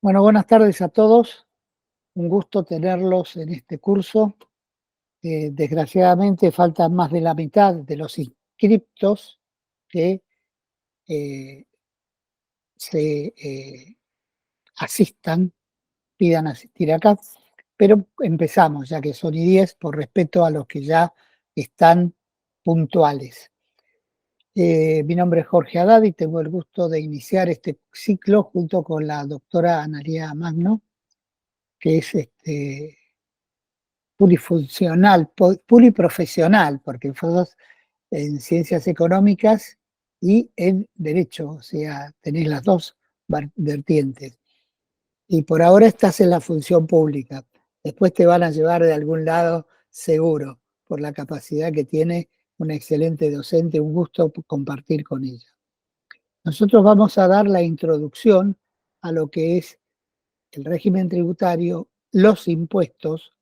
Bueno, buenas tardes a todos. Un gusto tenerlos en este curso. Desgraciadamente faltan más de la mitad de los inscriptos que eh, se asistan, pidan asistir acá, pero empezamos, ya que son y 10, por respeto a los que ya están puntuales. Mi nombre es Jorge Haddad y tengo el gusto de iniciar este ciclo junto con la doctora Analía Magno, que es plurifuncional, pluriprofesional, porque fue en ciencias económicas y en derecho, o sea, tenés las dos vertientes. Y por ahora estás en la función pública. Después te van a llevar de algún lado seguro, por la capacidad que tiene una excelente docente, un gusto compartir con ella. Nosotros vamos a dar la introducción a lo que es el régimen tributario, los impuestos.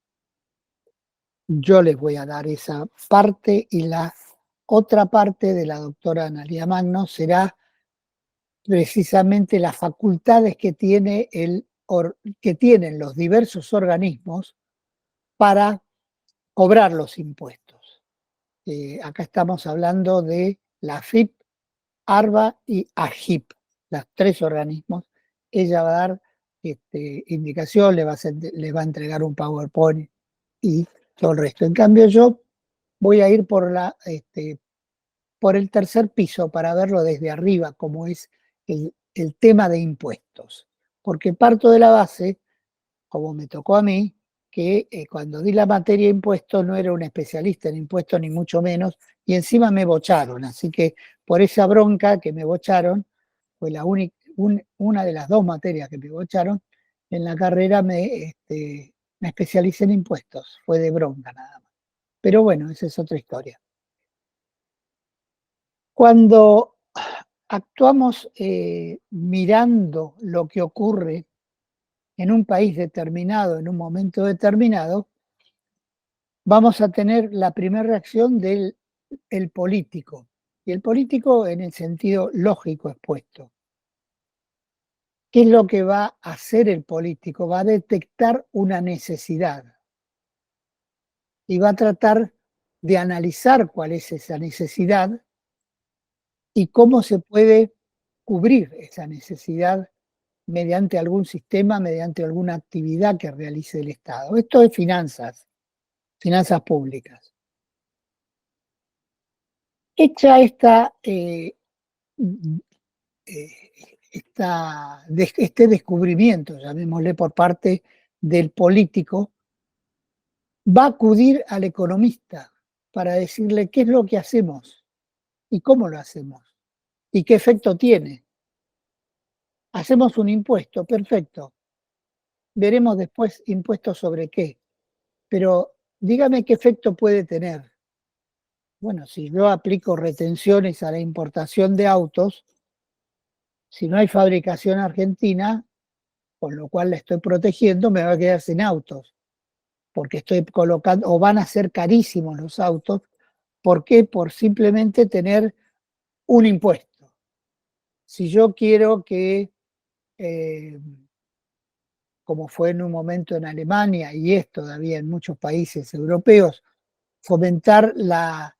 Yo les voy a dar esa parte y la otra parte de la doctora Analía Magno será precisamente las facultades que que tienen los diversos organismos para cobrar los impuestos. Acá estamos hablando de la AFIP, ARBA y AGIP, los tres organismos. Ella va a dar indicación, le va a entregar un PowerPoint y todo el resto. En cambio, yo voy a ir por el tercer piso para verlo desde arriba, como es el tema de impuestos. Porque parto de la base, como me tocó a mí, que cuando di la materia de impuestos no era un especialista en impuestos ni mucho menos, y encima me bocharon. Así que por esa bronca que me bocharon, fue una de las dos materias que me bocharon, en la carrera me especialicé en impuestos. Fue de bronca nada más. Pero bueno, esa es otra historia. Cuando actuamos mirando lo que ocurre en un país determinado, en un momento determinado, vamos a tener la primera reacción del el político. Y el político en el sentido lógico expuesto. ¿Qué es lo que va a hacer el político? Va a detectar una necesidad y va a tratar de analizar cuál es esa necesidad y cómo se puede cubrir esa necesidad mediante algún sistema, mediante alguna actividad que realice el Estado. Esto es finanzas públicas. Hecha eh, este descubrimiento, llamémosle por parte del político, va a acudir al economista para decirle qué es lo que hacemos y cómo lo hacemos y qué efecto tiene. Hacemos un impuesto, perfecto. Veremos después impuestos sobre qué. Pero dígame qué efecto puede tener. Bueno, si yo aplico retenciones a la importación de autos, si no hay fabricación argentina, con lo cual la estoy protegiendo, me va a quedar sin autos, porque estoy colocando, o van a ser carísimos los autos. ¿Por qué? Por simplemente tener un impuesto. Si yo quiero que, eh, como fue en un momento en Alemania y es todavía en muchos países europeos, fomentar la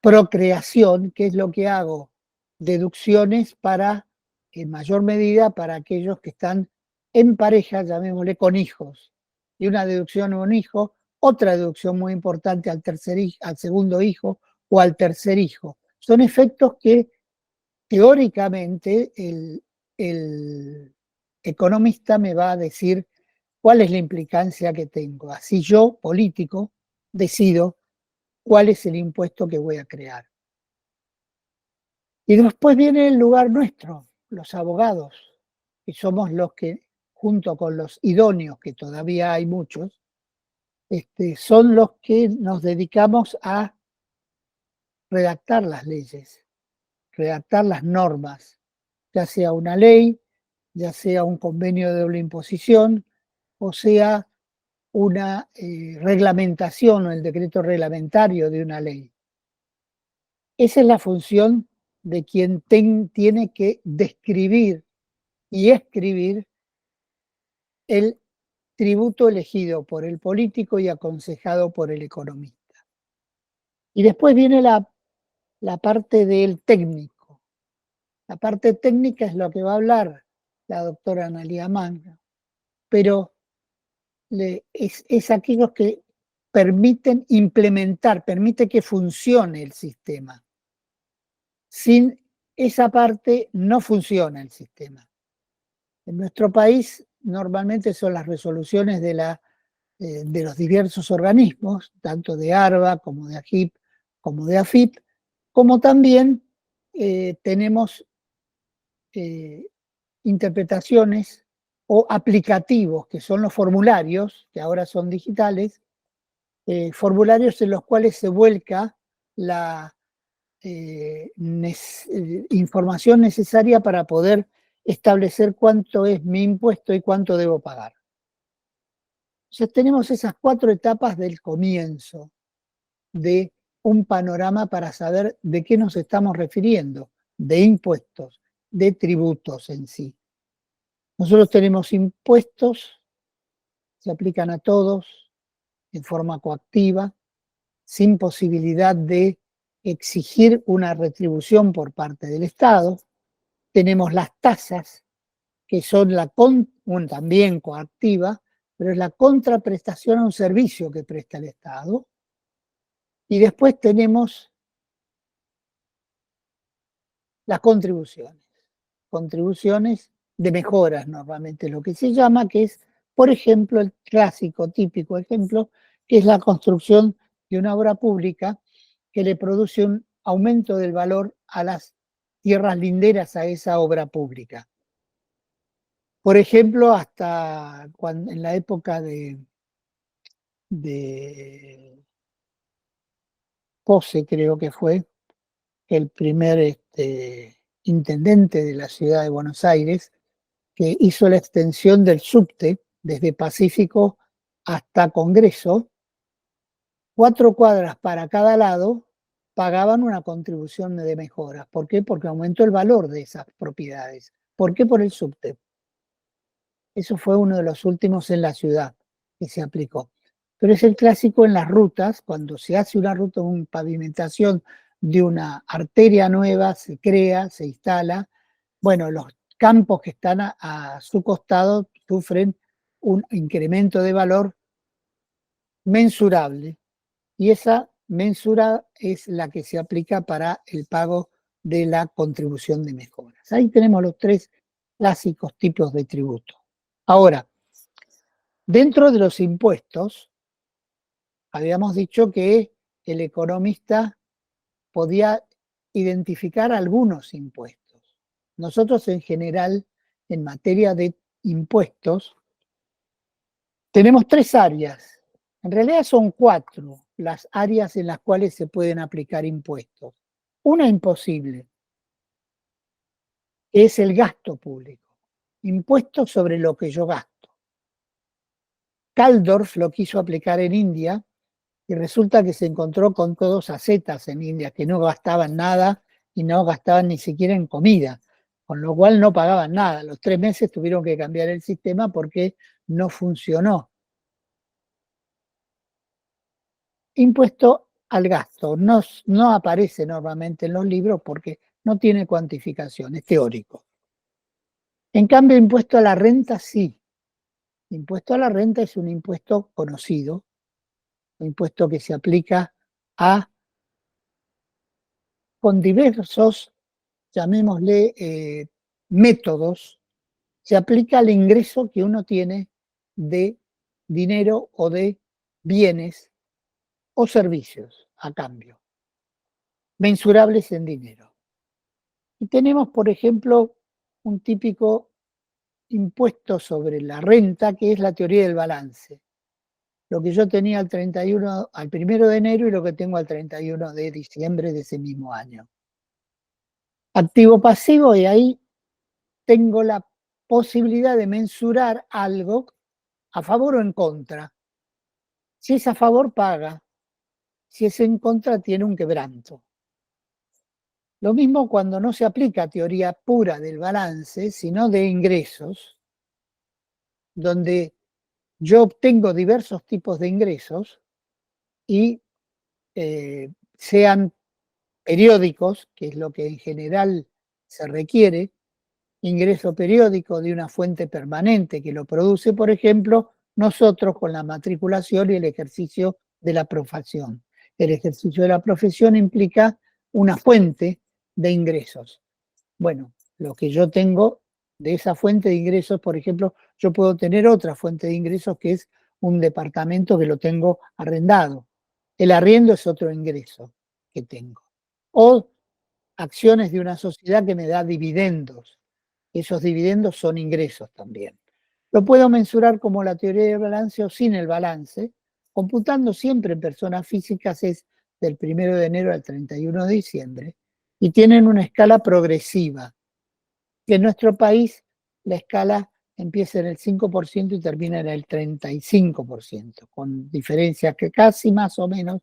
procreación, que es lo que hago, deducciones para, en mayor medida, para aquellos que están en pareja, llamémosle con hijos. Y una deducción a un hijo, otra deducción muy importante al segundo hijo o al tercer hijo. Son efectos que teóricamente el economista me va a decir cuál es la implicancia que tengo. Así yo, político, decido cuál es el impuesto que voy a crear. Y después viene el lugar nuestro, los abogados, que somos los que, junto con los idóneos, que todavía hay muchos, son los que nos dedicamos a redactar las leyes, redactar las normas, ya sea una ley, ya sea un convenio de doble imposición, o sea una reglamentación o el decreto reglamentario de una ley. Esa es la función de quien tiene que describir y escribir el tributo elegido por el político y aconsejado por el economista. Y después viene la parte del técnico. La parte técnica es lo que va a hablar la doctora Analía Manga, pero es aquellos que permiten implementar, permite que funcione el sistema. Sin esa parte no funciona el sistema. En nuestro país normalmente son las resoluciones de los diversos organismos, tanto de ARBA como de AGIP, como de AFIP, como también tenemos interpretaciones o aplicativos, que son los formularios, que ahora son digitales, formularios en los cuales se vuelca la información necesaria para poder establecer cuánto es mi impuesto y cuánto debo pagar. Entonces tenemos esas 4 etapas del comienzo de un panorama para saber de qué nos estamos refiriendo, de impuestos, de tributos en sí. Nosotros tenemos impuestos, se aplican a todos en forma coactiva, sin posibilidad de exigir una retribución por parte del Estado. Tenemos las tasas, que son también coactiva, pero es la contraprestación a un servicio que presta el Estado. Y después tenemos las contribuciones de mejoras normalmente, lo que se llama, que es, por ejemplo, el clásico, típico ejemplo, que es la construcción de una obra pública que le produce un aumento del valor a las tierras linderas a esa obra pública. Por ejemplo, hasta en la época de Pose, creo que fue, el primer intendente de la ciudad de Buenos Aires, que hizo la extensión del subte desde Pacífico hasta Congreso, 4 cuadras para cada lado pagaban una contribución de mejoras. ¿Por qué? Porque aumentó el valor de esas propiedades. ¿Por qué? Por el subte. Eso fue uno de los últimos en la ciudad que se aplicó. Pero es el clásico en las rutas, cuando se hace una ruta, una pavimentación de una arteria nueva, se crea, se instala. Bueno, los campos que están a su costado sufren un incremento de valor mensurable. Y esa mensura es la que se aplica para el pago de la contribución de mejoras. Ahí tenemos los 3 clásicos tipos de tributo. Ahora, dentro de los impuestos, habíamos dicho que el economista podía identificar algunos impuestos. Nosotros en general, en materia de impuestos, tenemos 3 áreas. En realidad son 4 las áreas en las cuales se pueden aplicar impuestos. Una imposible, que es el gasto público. Impuesto sobre lo que yo gasto. Kaldorf lo quiso aplicar en India y resulta que se encontró con todos ascetas en India que no gastaban nada y no gastaban ni siquiera en comida, con lo cual no pagaban nada. Los 3 meses tuvieron que cambiar el sistema porque no funcionó. Impuesto al gasto no aparece normalmente en los libros porque no tiene cuantificación, es teórico. En cambio, impuesto a la renta sí. Impuesto a la renta es un impuesto conocido, un impuesto que se aplica con diversos, llamémosle, métodos, se aplica al ingreso que uno tiene de dinero o de bienes o servicios a cambio, mensurables en dinero. Y tenemos, por ejemplo, un típico impuesto sobre la renta, que es la teoría del balance. Lo que yo tenía al 1 de enero y lo que tengo al 31 de diciembre de ese mismo año. Activo pasivo, y ahí tengo la posibilidad de mensurar algo a favor o en contra. Si es a favor, paga. Si es en contra, tiene un quebranto. Lo mismo cuando no se aplica teoría pura del balance, sino de ingresos. donde yo obtengo diversos tipos de ingresos y sean periódicos, que es lo que en general se requiere, ingreso periódico de una fuente permanente que lo produce, por ejemplo, nosotros con la matriculación y el ejercicio de la profesión. El ejercicio de la profesión implica una fuente de ingresos. Bueno, lo que yo tengo de esa fuente de ingresos, por ejemplo, yo puedo tener otra fuente de ingresos que es un departamento que lo tengo arrendado. El arriendo es otro ingreso que tengo. O acciones de una sociedad que me da dividendos. Esos dividendos son ingresos también. Lo puedo mensurar como la teoría del balance o sin el balance, computando siempre en personas físicas es del 1 de enero al 31 de diciembre y tienen una escala progresiva, que en nuestro país la escala empieza en el 5% y termina en el 35%, con diferencias que casi más o menos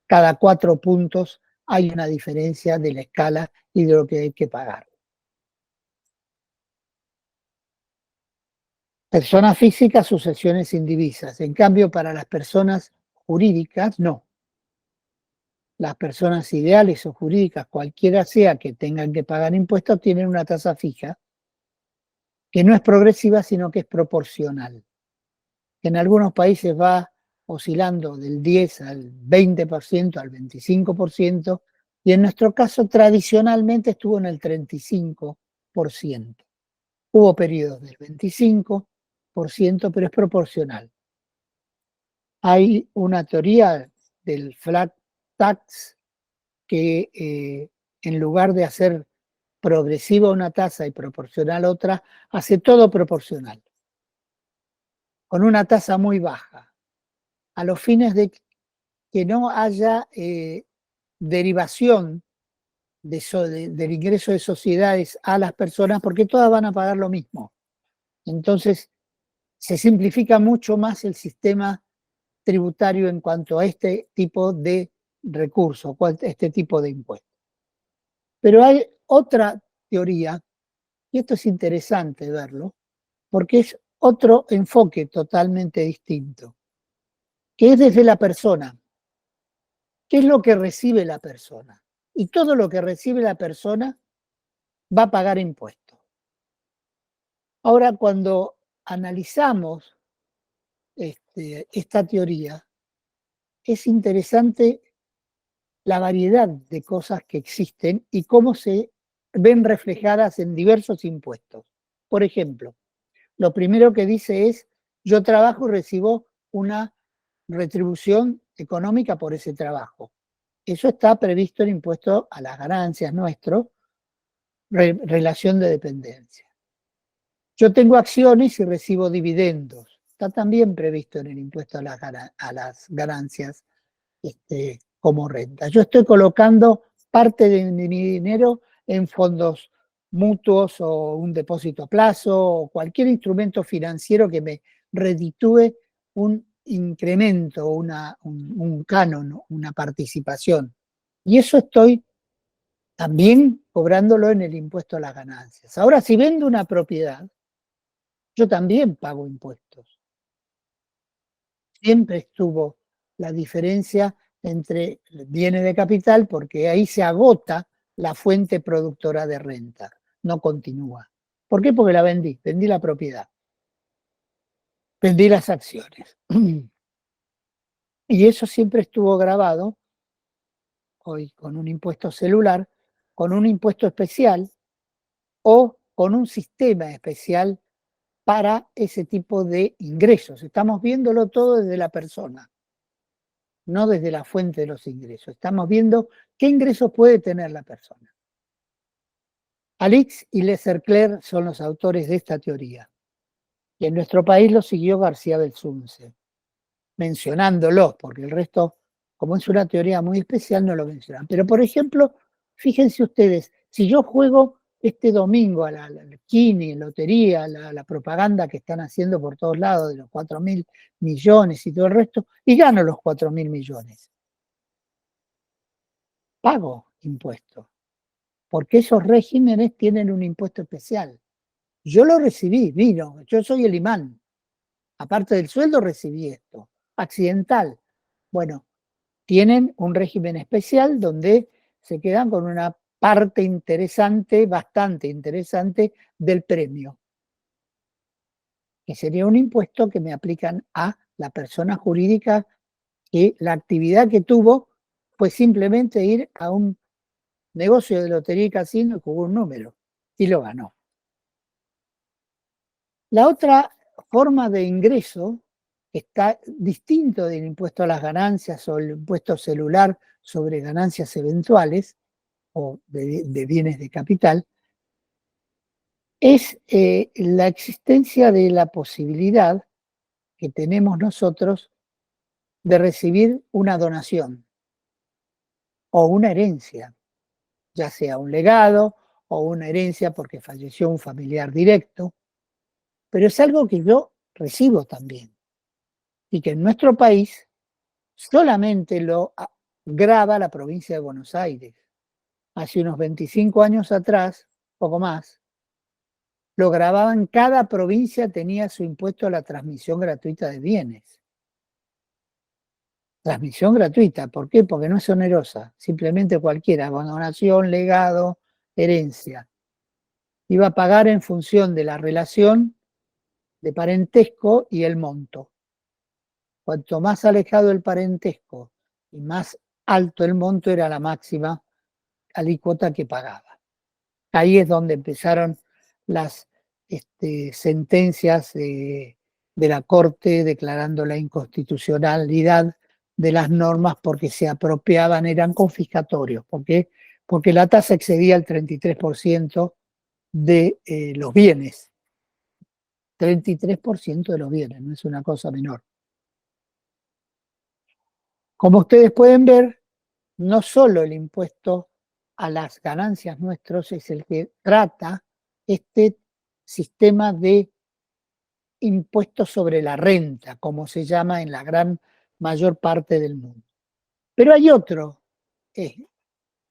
cada 4 puntos hay una diferencia de la escala y de lo que hay que pagar. Personas físicas, sucesiones indivisas. En cambio, para las personas jurídicas, no. Las personas ideales o jurídicas, cualquiera sea que tengan que pagar impuestos, tienen una tasa fija, que no es progresiva, sino que es proporcional. En algunos países va oscilando del 10 al 20%, al 25%, y en nuestro caso tradicionalmente estuvo en el 35%. Hubo periodos del 25%, pero es proporcional. Hay una teoría del flat tax que en lugar de hacer progresiva una tasa y proporcional otra, hace todo proporcional, con una tasa muy baja, a los fines de que no haya derivación del ingreso de sociedades a las personas, porque todas van a pagar lo mismo. Entonces, se simplifica mucho más el sistema tributario en cuanto a este tipo de recursos, este tipo de impuestos. Pero hay otra teoría, y esto es interesante verlo, porque es otro enfoque totalmente distinto, que es desde la persona. ¿Qué es lo que recibe la persona? Y todo lo que recibe la persona va a pagar impuestos. Ahora, cuando analizamos esta teoría, es interesante la variedad de cosas que existen y cómo se ven reflejadas en diversos impuestos. Por ejemplo, lo primero que dice es, yo trabajo y recibo una retribución económica por ese trabajo. Eso está previsto en impuesto a las ganancias nuestro, relación de dependencia. Yo tengo acciones y recibo dividendos. Está también previsto en el impuesto a las ganancias como renta. Yo estoy colocando parte de mi dinero en fondos mutuos o un depósito a plazo o cualquier instrumento financiero que me reditúe un incremento, un canon, una participación. Y eso estoy también cobrándolo en el impuesto a las ganancias. Ahora, si vendo una propiedad, yo también pago impuestos. Siempre estuvo la diferencia entre bienes de capital porque ahí se agota la fuente productora de renta, no continúa. ¿Por qué? Porque la vendí la propiedad, vendí las acciones. Y eso siempre estuvo grabado, hoy con un impuesto celular, con un impuesto especial o con un sistema especial para ese tipo de ingresos. Estamos viéndolo todo desde la persona, no desde la fuente de los ingresos. Estamos viendo qué ingresos puede tener la persona. Alix y Lecercler son los autores de esta teoría. Y en nuestro país lo siguió García Belsunce, mencionándolos, porque el resto, como es una teoría muy especial, no lo mencionan. Pero, por ejemplo, fíjense ustedes, si yo juego este domingo a la Kini, lotería, la propaganda que están haciendo por todos lados de los 4.000 millones y todo el resto, y gano los 4.000 millones, pago impuestos, porque esos regímenes tienen un impuesto especial. Yo lo recibí, vino, yo soy el imán. Aparte del sueldo recibí esto. Accidental. Bueno, tienen un régimen especial donde se quedan con una parte interesante, bastante interesante, del premio, que sería un impuesto que me aplican a la persona jurídica que la actividad que tuvo fue simplemente ir a un negocio de lotería y casino y jugó un número y lo ganó. La otra forma de ingreso que está distinto del impuesto a las ganancias o el impuesto celular sobre ganancias eventuales o de bienes de capital, es la existencia de la posibilidad que tenemos nosotros de recibir una donación o una herencia, ya sea un legado o una herencia porque falleció un familiar directo, pero es algo que yo recibo también y que en nuestro país solamente lo grava la provincia de Buenos Aires. Hace unos 25 años atrás, poco más, lo gravaban, cada provincia tenía su impuesto a la transmisión gratuita de bienes. Transmisión gratuita, ¿por qué? Porque no es onerosa, simplemente cualquiera, donación, legado, herencia. Iba a pagar en función de la relación de parentesco y el monto. Cuanto más alejado el parentesco y más alto el monto, era la máxima alícuota que pagaba. Ahí es donde empezaron las sentencias de la Corte declarando la inconstitucionalidad de las normas porque se apropiaban, eran confiscatorios. ¿Por qué? Porque la tasa excedía el 33% de los bienes. 33% de los bienes, no es una cosa menor. Como ustedes pueden ver, no solo el impuesto a las ganancias nuestros es el que trata este sistema de impuestos sobre la renta, como se llama en la gran mayor parte del mundo. Pero hay otro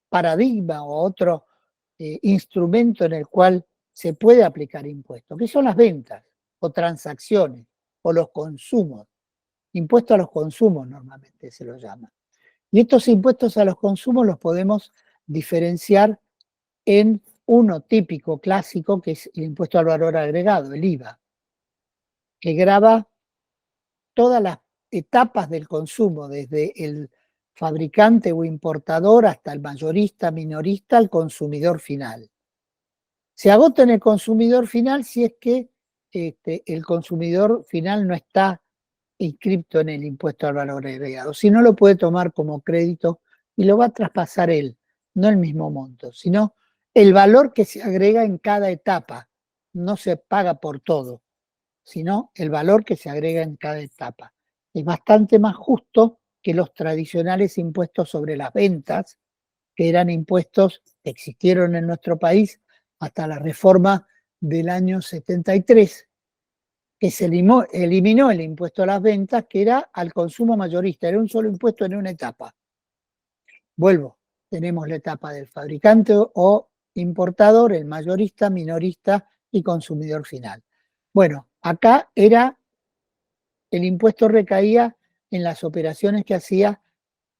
paradigma o otro instrumento en el cual se puede aplicar impuestos, que son las ventas o transacciones o los consumos. Impuesto a los consumos normalmente se lo llama. Y estos impuestos a los consumos los podemos diferenciar en uno típico, clásico, que es el impuesto al valor agregado, el IVA, que grava todas las etapas del consumo, desde el fabricante o importador hasta el mayorista, minorista, al consumidor final. Se agota en el consumidor final si es que el consumidor final no está inscripto en el impuesto al valor agregado. Si no, lo puede tomar como crédito y lo va a traspasar él, no el mismo monto, sino el valor que se agrega en cada etapa. No se paga por todo, sino el valor que se agrega en cada etapa. Es bastante más justo que los tradicionales impuestos sobre las ventas, que eran impuestos que existieron en nuestro país hasta la reforma del año 73, que se eliminó el impuesto a las ventas, que era al consumo mayorista, era un solo impuesto en una etapa. Vuelvo, tenemos la etapa del fabricante o importador, el mayorista, minorista y consumidor final. Bueno, acá era el impuesto recaía en las operaciones que hacía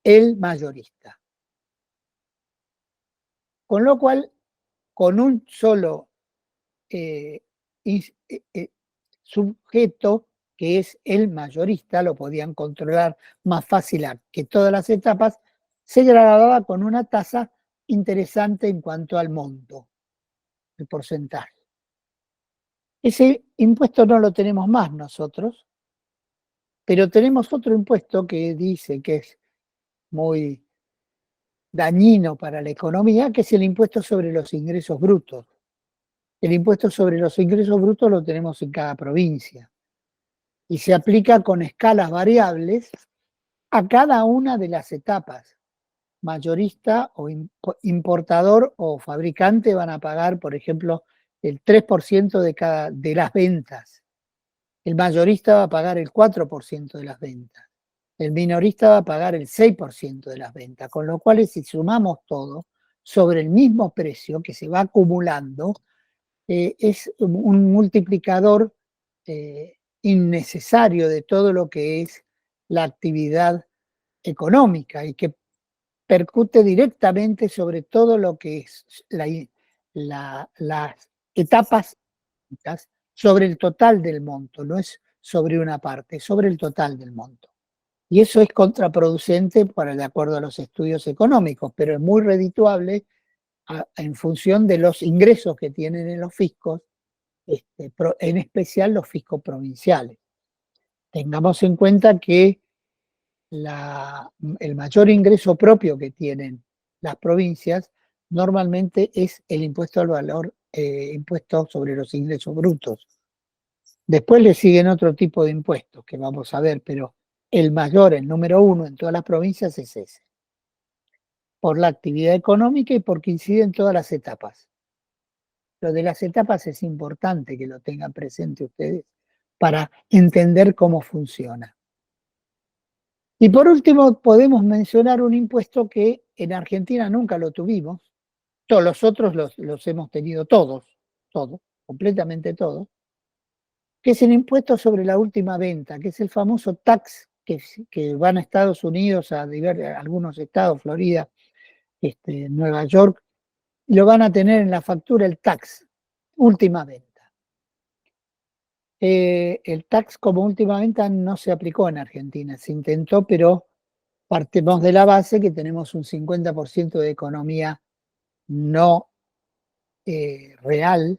el mayorista. Con lo cual, con un solo sujeto, que es el mayorista, lo podían controlar más fácil que todas las etapas, se grababa con una tasa interesante en cuanto al monto, el porcentaje. Ese impuesto no lo tenemos más nosotros, pero tenemos otro impuesto que dice que es muy dañino para la economía, que es el impuesto sobre los ingresos brutos. El impuesto sobre los ingresos brutos lo tenemos en cada provincia y se aplica con escalas variables a cada una de las etapas. Mayorista o importador o fabricante van a pagar, por ejemplo, el 3% de las ventas. El mayorista va a pagar el 4% de las ventas. El minorista va a pagar el 6% de las ventas. Con lo cual, si sumamos todo sobre el mismo precio que se va acumulando, es un multiplicador innecesario de todo lo que es la actividad económica y que percute directamente sobre todo lo que es las etapas sobre el total del monto, no es sobre una parte, es sobre el total del monto. Y eso es contraproducente para de acuerdo a los estudios económicos, pero es muy redituable en función de los ingresos que tienen en los fiscos, en especial los fiscos provinciales. Tengamos en cuenta que el mayor ingreso propio que tienen las provincias normalmente es el impuesto al valor, impuesto sobre los ingresos brutos. Después le siguen otro tipo de impuestos que vamos a ver, pero el mayor, el número uno en todas las provincias es ese, por la actividad económica y porque incide en todas las etapas. Lo de las etapas es importante que lo tengan presente ustedes para entender cómo funciona. Y por último, podemos mencionar un impuesto que en Argentina nunca lo tuvimos, todos los otros los hemos tenido todos, completamente todos, que es el impuesto sobre la última venta, que es el famoso tax que van a Estados Unidos, a algunos estados, Florida, Nueva York, y lo van a tener en la factura el tax, última venta. El tax como última venta no se aplicó en Argentina, se intentó, pero partimos de la base que tenemos un 50% de economía no real,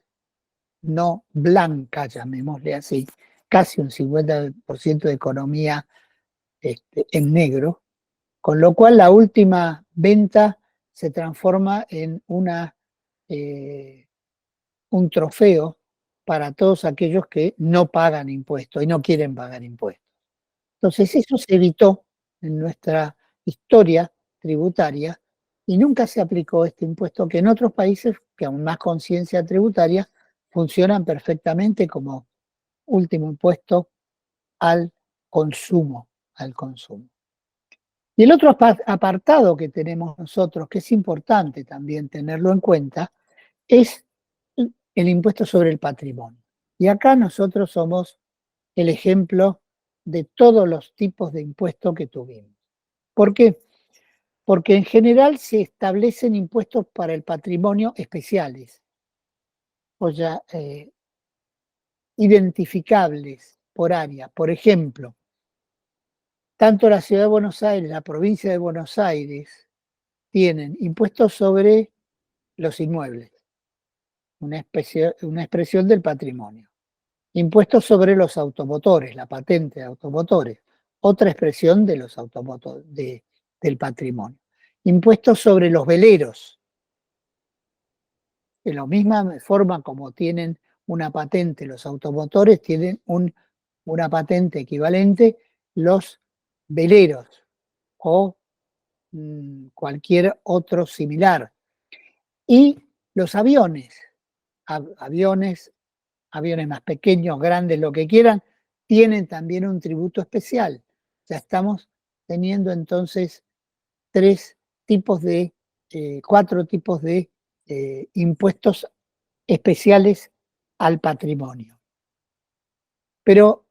no blanca, llamémosle así, casi un 50% de economía en negro, con lo cual la última venta se transforma en un trofeo para todos aquellos que no pagan impuestos y no quieren pagar impuestos. Entonces eso se evitó en nuestra historia tributaria y nunca se aplicó este impuesto que en otros países, que aún más conciencia tributaria, funcionan perfectamente como último impuesto al consumo, al consumo. Y el otro apartado que tenemos nosotros, que es importante también tenerlo en cuenta, es el impuesto sobre el patrimonio. Y acá nosotros somos el ejemplo de todos los tipos de impuestos que tuvimos. ¿Por qué? Porque en general se establecen impuestos para el patrimonio especiales, o ya identificables por área. Por ejemplo, tanto la Ciudad de Buenos Aires, la provincia de Buenos Aires, tienen impuestos sobre los inmuebles, una expresión del patrimonio. Impuestos sobre los automotores, la patente de automotores, otra expresión de los automotores, del patrimonio. Impuestos sobre los veleros, de la misma forma como tienen una patente los automotores, tienen una patente equivalente los veleros o cualquier otro similar. Y los aviones, aviones más pequeños, grandes, lo que quieran, tienen también un tributo especial. Ya estamos teniendo entonces cuatro tipos de impuestos especiales al patrimonio. Pero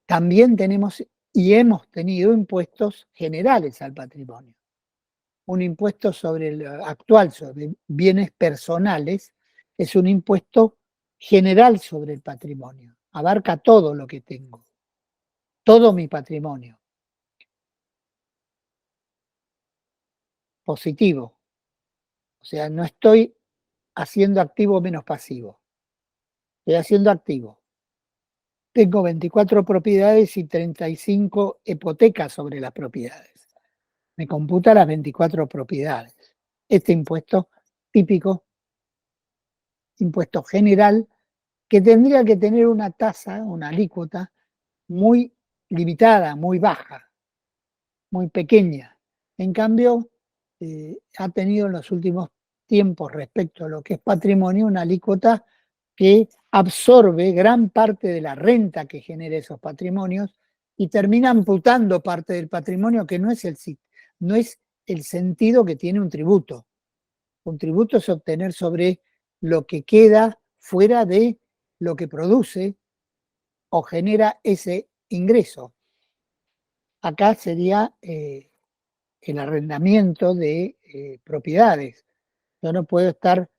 también tenemos y hemos tenido impuestos generales al patrimonio. Un impuesto actual sobre bienes personales es un impuesto general sobre el patrimonio. Abarca todo lo que tengo, todo mi patrimonio. Positivo. O sea, no estoy haciendo activo menos pasivo. Estoy haciendo activo. Tengo 24 propiedades y 35 hipotecas sobre las propiedades. Me computa las 24 propiedades. Este impuesto típico, impuesto general, que tendría que tener una tasa, una alícuota muy limitada, muy baja, muy pequeña. En cambio, ha tenido en los últimos tiempos respecto a lo que es patrimonio una alícuota que absorbe gran parte de la renta que genera esos patrimonios y termina amputando parte del patrimonio que no es el sentido que tiene un tributo. Un tributo es obtener sobre lo que queda fuera de lo que produce o genera ese ingreso. Acá sería el arrendamiento de propiedades. Yo no puedo estar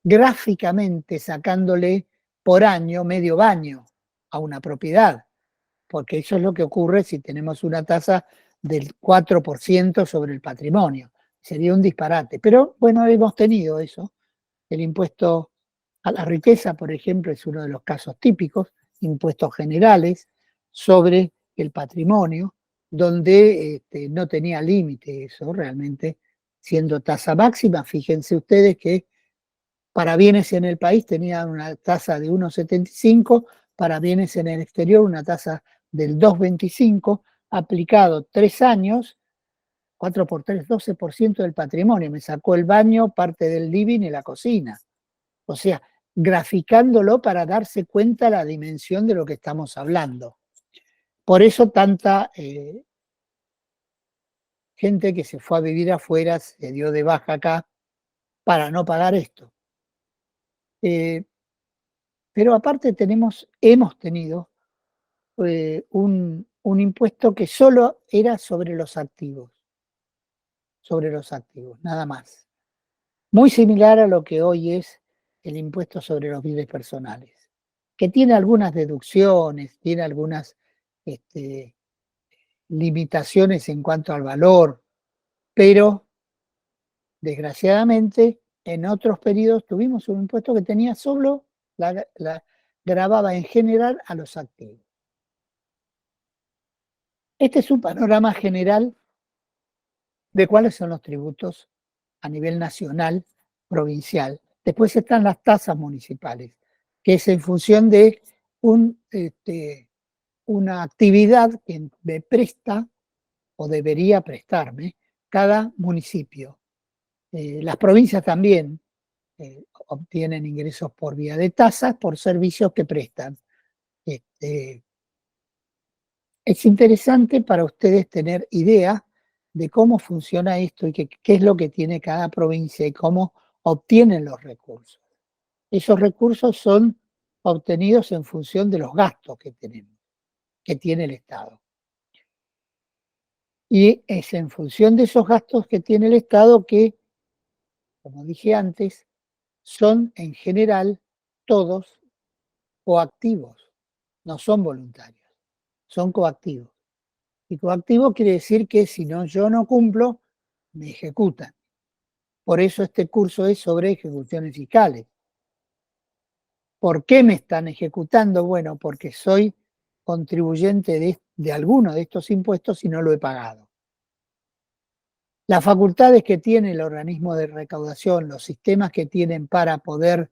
gráficamente sacándole por año medio baño a una propiedad, porque eso es lo que ocurre si tenemos una tasa del 4% sobre el patrimonio. Sería un disparate. Pero bueno, hemos tenido eso. El impuesto a la riqueza, por ejemplo, es uno de los casos típicos, impuestos generales sobre el patrimonio, donde no tenía límite eso realmente, siendo tasa máxima. Fíjense ustedes que para bienes en el país tenía una tasa de 1,75, para bienes en el exterior una tasa del 2,25, aplicado 3 años, 4 por 3, 12% del patrimonio. Me sacó el baño, parte del living y la cocina. O sea, graficándolo para darse cuenta la dimensión de lo que estamos hablando. Por eso tanta gente que se fue a vivir afuera se dio de baja acá para no pagar esto. Pero aparte hemos tenido un impuesto que solo era sobre los activos, nada más. Muy similar a lo que hoy es el impuesto sobre los bienes personales, que tiene algunas deducciones, tiene algunas limitaciones en cuanto al valor, pero desgraciadamente en otros periodos tuvimos un impuesto que tenía solo, gravaba en general a los activos. Este es un panorama general de cuáles son los tributos a nivel nacional, provincial. Después están las tasas municipales, que es en función de una actividad que me presta o debería prestarme cada municipio. Las provincias también obtienen ingresos por vía de tasas por servicios que prestan. Es interesante para ustedes tener idea de cómo funciona esto y qué es lo que tiene cada provincia y cómo obtienen los recursos. Esos recursos son obtenidos en función de los gastos que tenemos, que tiene el Estado. Y es en función de esos gastos que tiene el Estado que, como dije antes, son en general todos coactivos, no son voluntarios, son coactivos. Y coactivo quiere decir que si no, yo no cumplo, me ejecutan. Por eso este curso es sobre ejecuciones fiscales. ¿Por qué me están ejecutando? Bueno, porque soy contribuyente de alguno de estos impuestos y no lo he pagado. Las facultades que tiene el organismo de recaudación, los sistemas que tienen para poder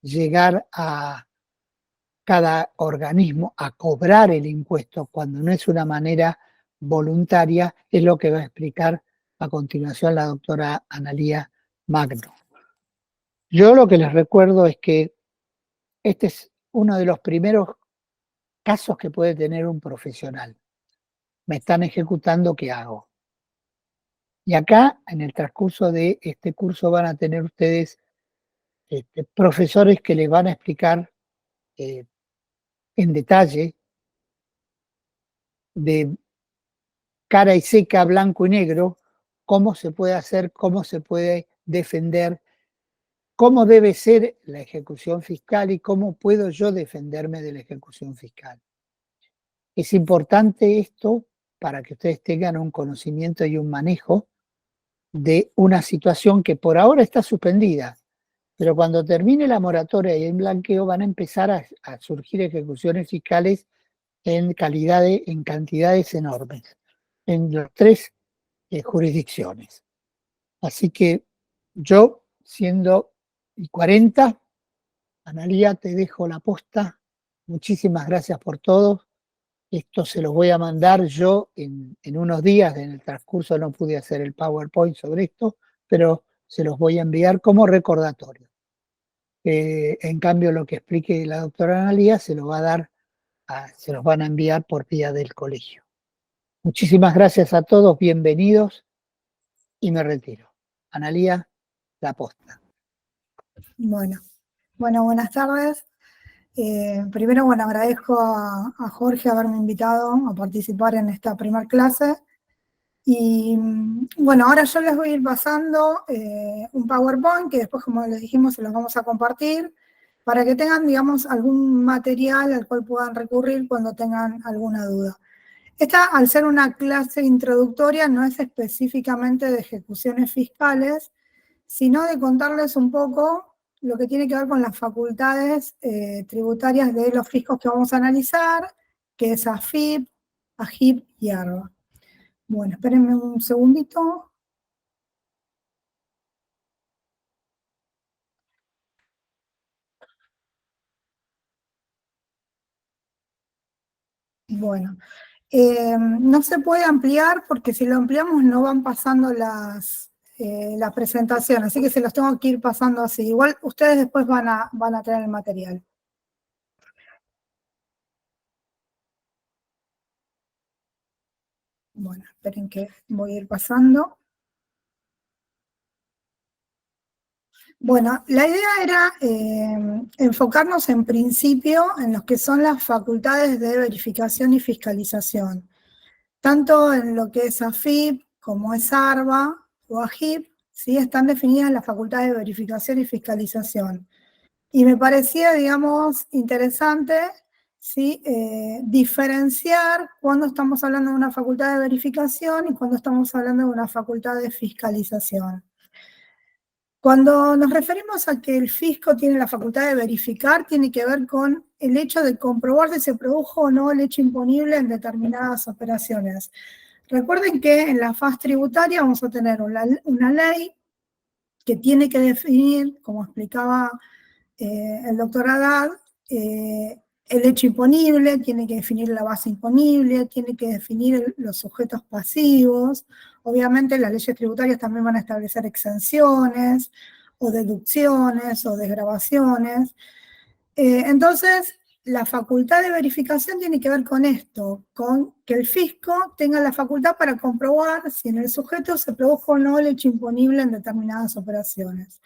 llegar a cada organismo a cobrar el impuesto cuando no es una manera voluntaria, es lo que va a explicar a continuación la doctora Analía Magno. Yo lo que les recuerdo es que este es uno de los primeros casos que puede tener un profesional. Me están ejecutando, ¿qué hago? Y acá, en el transcurso de este curso, van a tener ustedes profesores que les van a explicar en detalle, de cara y seca, blanco y negro, cómo se puede hacer, cómo se puede defender, cómo debe ser la ejecución fiscal y cómo puedo yo defenderme de la ejecución fiscal. Es importante esto para que ustedes tengan un conocimiento y un manejo de una situación que por ahora está suspendida, pero cuando termine la moratoria y el blanqueo van a empezar a surgir ejecuciones fiscales en cantidades enormes, en las tres jurisdicciones. Así que yo, siendo 40, Analía, te dejo la posta. Muchísimas gracias por todo. Esto se los voy a mandar yo en unos días. En el transcurso no pude hacer el PowerPoint sobre esto, pero se los voy a enviar como recordatorio. En cambio, lo que explique la doctora Analía se lo va a dar, se los van a enviar por vía del colegio. Muchísimas gracias a todos, bienvenidos y me retiro. Analía, la posta. Bueno, buenas tardes. Primero, bueno, agradezco a Jorge haberme invitado a participar en esta primera clase. Y bueno, ahora yo les voy a ir pasando un PowerPoint que después, como les dijimos, se los vamos a compartir para que tengan, digamos, algún material al cual puedan recurrir cuando tengan alguna duda. Esta, al ser una clase introductoria, no es específicamente de ejecuciones fiscales, sino de contarles un poco lo que tiene que ver con las facultades tributarias de los fiscos que vamos a analizar, que es AFIP, AGIP y ARBA. Bueno, espérenme un segundito. Bueno, no se puede ampliar porque si lo ampliamos no van pasando la presentación, así que se los tengo que ir pasando así. Igual ustedes después van a tener el material. Bueno, esperen que voy a ir pasando. Bueno, la idea era enfocarnos en principio en lo que son las facultades de verificación y fiscalización, tanto en lo que es AFIP como es ARBA o AGIP, ¿sí? Están definidas las facultades de verificación y fiscalización. Y me parecía, digamos, interesante, ¿sí? Diferenciar cuando estamos hablando de una facultad de verificación y cuando estamos hablando de una facultad de fiscalización. Cuando nos referimos a que el fisco tiene la facultad de verificar, tiene que ver con el hecho de comprobar si se produjo o no el hecho imponible en determinadas operaciones. Recuerden que en la faz tributaria vamos a tener una ley que tiene que definir, como explicaba el doctor Haddad, el hecho imponible, tiene que definir la base imponible, tiene que definir los sujetos pasivos. Obviamente las leyes tributarias también van a establecer exenciones o deducciones o desgravaciones. Entonces, la facultad de verificación tiene que ver con esto, con que el fisco tenga la facultad para comprobar si en el sujeto se produjo o no el hecho imponible en determinadas operaciones.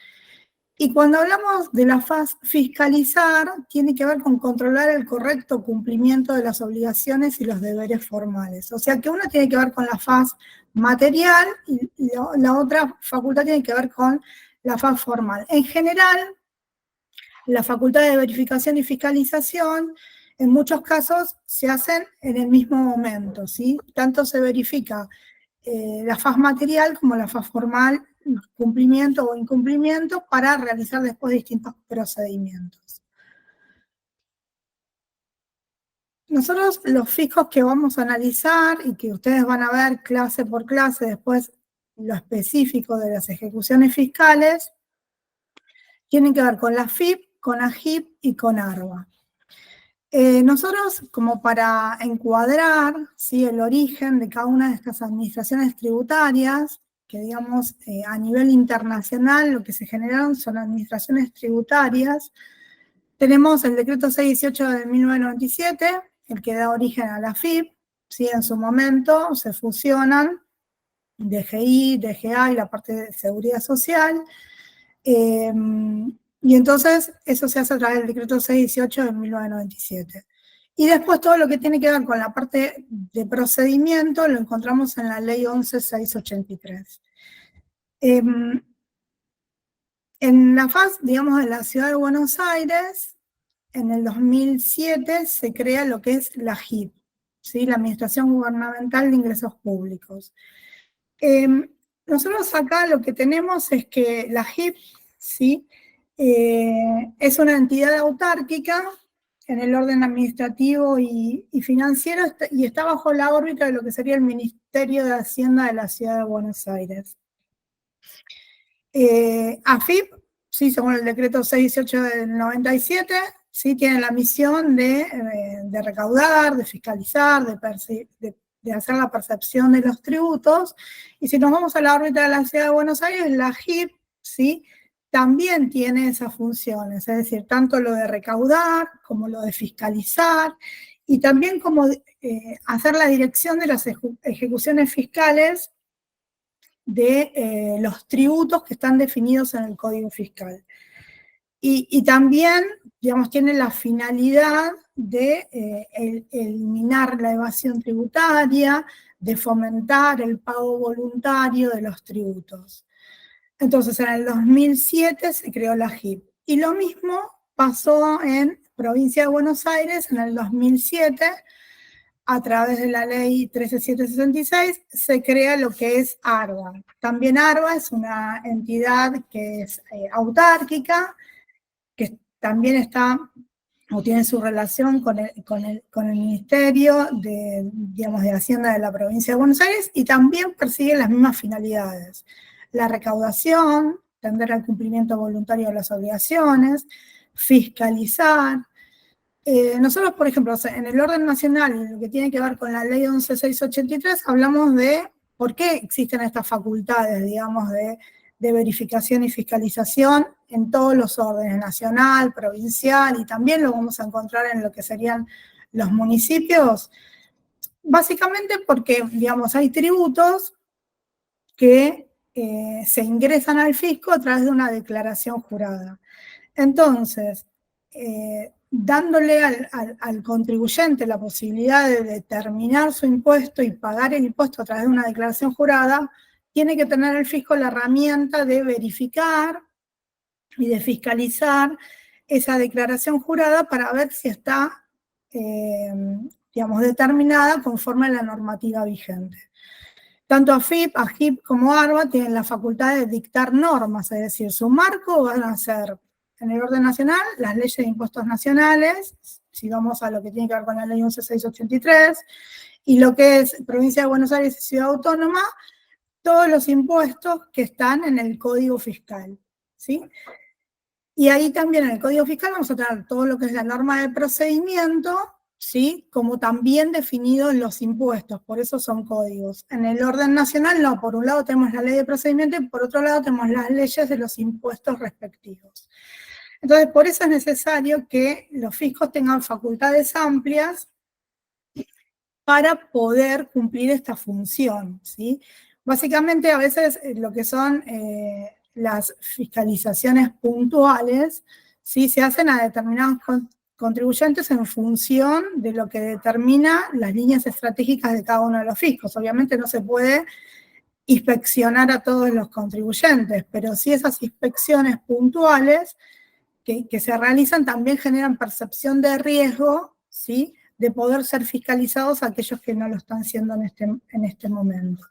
Y cuando hablamos de la faz fiscalizar, tiene que ver con controlar el correcto cumplimiento de las obligaciones y los deberes formales. O sea que una tiene que ver con la faz material y la otra facultad tiene que ver con la faz formal. En general, la facultad de verificación y fiscalización en muchos casos se hacen en el mismo momento, ¿sí? Tanto se verifica la faz material como la faz formal, cumplimiento o incumplimiento, para realizar después distintos procedimientos. Nosotros los fiscos que vamos a analizar y que ustedes van a ver clase por clase después lo específico de las ejecuciones fiscales, tienen que ver con la FIP, con AGIP y con ARBA. Nosotros, como para encuadrar, ¿sí?, el origen de cada una de estas administraciones tributarias, que digamos a nivel internacional lo que se generaron son administraciones tributarias, tenemos el decreto 618 de 1997, el que da origen a la FIP, ¿sí? En su momento se fusionan DGI, DGA y la parte de seguridad social, y entonces eso se hace a través del decreto 618 de 1997. Y después todo lo que tiene que ver con la parte de procedimiento lo encontramos en la ley 11683. En la faz, digamos, de la ciudad de Buenos Aires, en el 2007 se crea lo que es la AGIP, ¿sí? La Administración Gubernamental de Ingresos Públicos. Nosotros acá lo que tenemos es que la AGIP, ¿sí?, es una entidad autárquica en el orden administrativo y financiero y está bajo la órbita de lo que sería el Ministerio de Hacienda de la Ciudad de Buenos Aires. AFIP, sí, según el decreto 618 del 97, sí, tiene la misión de recaudar, de fiscalizar, de hacer la percepción de los tributos. Y si nos vamos a la órbita de la Ciudad de Buenos Aires, la AGIP, ¿sí?, también tiene esas funciones, es decir, tanto lo de recaudar como lo de fiscalizar y también como hacer la dirección de las ejecuciones fiscales de los tributos que están definidos en el Código Fiscal. Y también, digamos, tiene la finalidad de eliminar la evasión tributaria, de fomentar el pago voluntario de los tributos. Entonces, en el 2007 se creó la AGIP. Y lo mismo pasó en Provincia de Buenos Aires en el 2007, a través de la ley 13766, se crea lo que es ARBA. También ARBA es una entidad que es autárquica, que también está o tiene su relación con el Ministerio de, digamos, de Hacienda de la Provincia de Buenos Aires, y también persigue las mismas finalidades: la recaudación, tender al cumplimiento voluntario de las obligaciones, fiscalizar. Nosotros, por ejemplo, en el orden nacional, en lo que tiene que ver con la ley 11683, hablamos de por qué existen estas facultades, digamos, de verificación y fiscalización en todos los órdenes, nacional, provincial, y también lo vamos a encontrar en lo que serían los municipios, básicamente porque, digamos, hay tributos que se ingresan al fisco a través de una declaración jurada. Entonces, dándole al contribuyente la posibilidad de determinar su impuesto y pagar el impuesto a través de una declaración jurada, tiene que tener el fisco la herramienta de verificar y de fiscalizar esa declaración jurada para ver si está, digamos, determinada conforme a la normativa vigente. Tanto AFIP, AGIP como ARBA tienen la facultad de dictar normas, es decir, su marco van a ser, en el orden nacional, las leyes de impuestos nacionales, si vamos a lo que tiene que ver con la ley 11683, y lo que es Provincia de Buenos Aires y Ciudad Autónoma, todos los impuestos que están en el Código Fiscal, ¿sí? Y ahí también en el Código Fiscal vamos a tener todo lo que es la norma de procedimiento, ¿sí? Como también definido en los impuestos, por eso son códigos. En el orden nacional, no, por un lado tenemos la ley de procedimiento y por otro lado tenemos las leyes de los impuestos respectivos. Entonces, por eso es necesario que los fiscos tengan facultades amplias para poder cumplir esta función, ¿sí? Básicamente, a veces lo que son las fiscalizaciones puntuales, ¿sí? Se hacen a determinados contribuyentes en función de lo que determina las líneas estratégicas de cada uno de los fiscos. Obviamente no se puede inspeccionar a todos los contribuyentes, pero sí esas inspecciones puntuales que se realizan también generan percepción de riesgo, ¿sí? De poder ser fiscalizados a aquellos que no lo están siendo en este momento.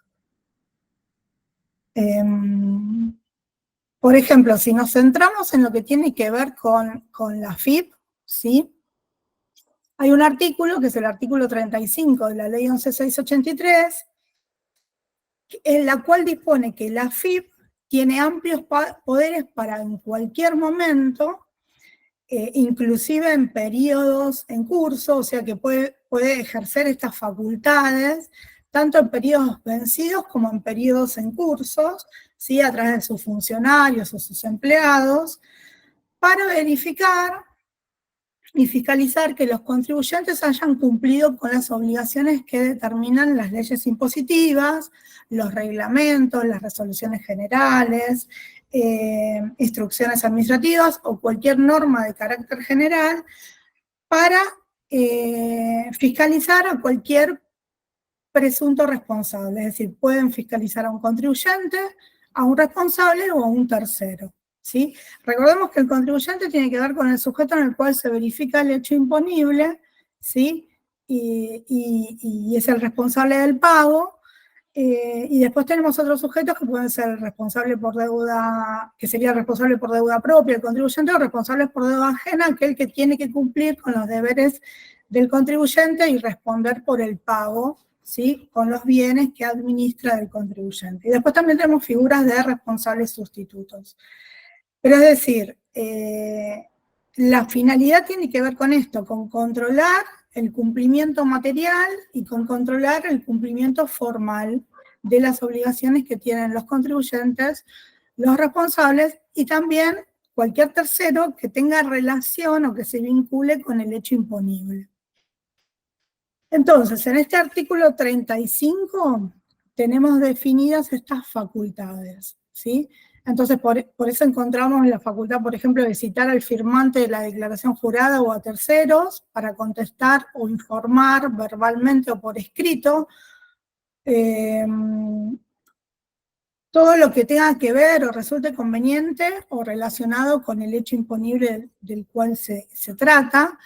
Por ejemplo, si nos centramos en lo que tiene que ver con la AFIP, ¿sí? Hay un artículo, que es el artículo 35 de la ley 11683, en la cual dispone que la AFIP tiene amplios poderes para en cualquier momento, inclusive en periodos en curso, o sea que puede ejercer estas facultades, tanto en periodos vencidos como en periodos en cursos, ¿sí? A través de sus funcionarios o sus empleados, para verificar y fiscalizar que los contribuyentes hayan cumplido con las obligaciones que determinan las leyes impositivas, los reglamentos, las resoluciones generales, instrucciones administrativas o cualquier norma de carácter general, para fiscalizar a cualquier presunto responsable. Es decir, pueden fiscalizar a un contribuyente, a un responsable o a un tercero, ¿sí? Recordemos que el contribuyente tiene que ver con el sujeto en el cual se verifica el hecho imponible, ¿sí? Y es el responsable del pago. Y después tenemos otros sujetos que pueden ser responsable por deuda, que sería responsable por deuda propia el contribuyente, o responsable por deuda ajena, aquel que tiene que cumplir con los deberes del contribuyente y responder por el pago, ¿sí? Con los bienes que administra el contribuyente. Y después también tenemos figuras de responsables sustitutos. Pero es decir, la finalidad tiene que ver con esto, con controlar el cumplimiento material y con controlar el cumplimiento formal de las obligaciones que tienen los contribuyentes, los responsables y también cualquier tercero que tenga relación o que se vincule con el hecho imponible. Entonces, en este artículo 35 tenemos definidas estas facultades, ¿sí? Entonces, por eso encontramos la facultad, por ejemplo, de citar al firmante de la declaración jurada o a terceros para contestar o informar verbalmente o por escrito todo lo que tenga que ver o resulte conveniente o relacionado con el hecho imponible del cual se trata.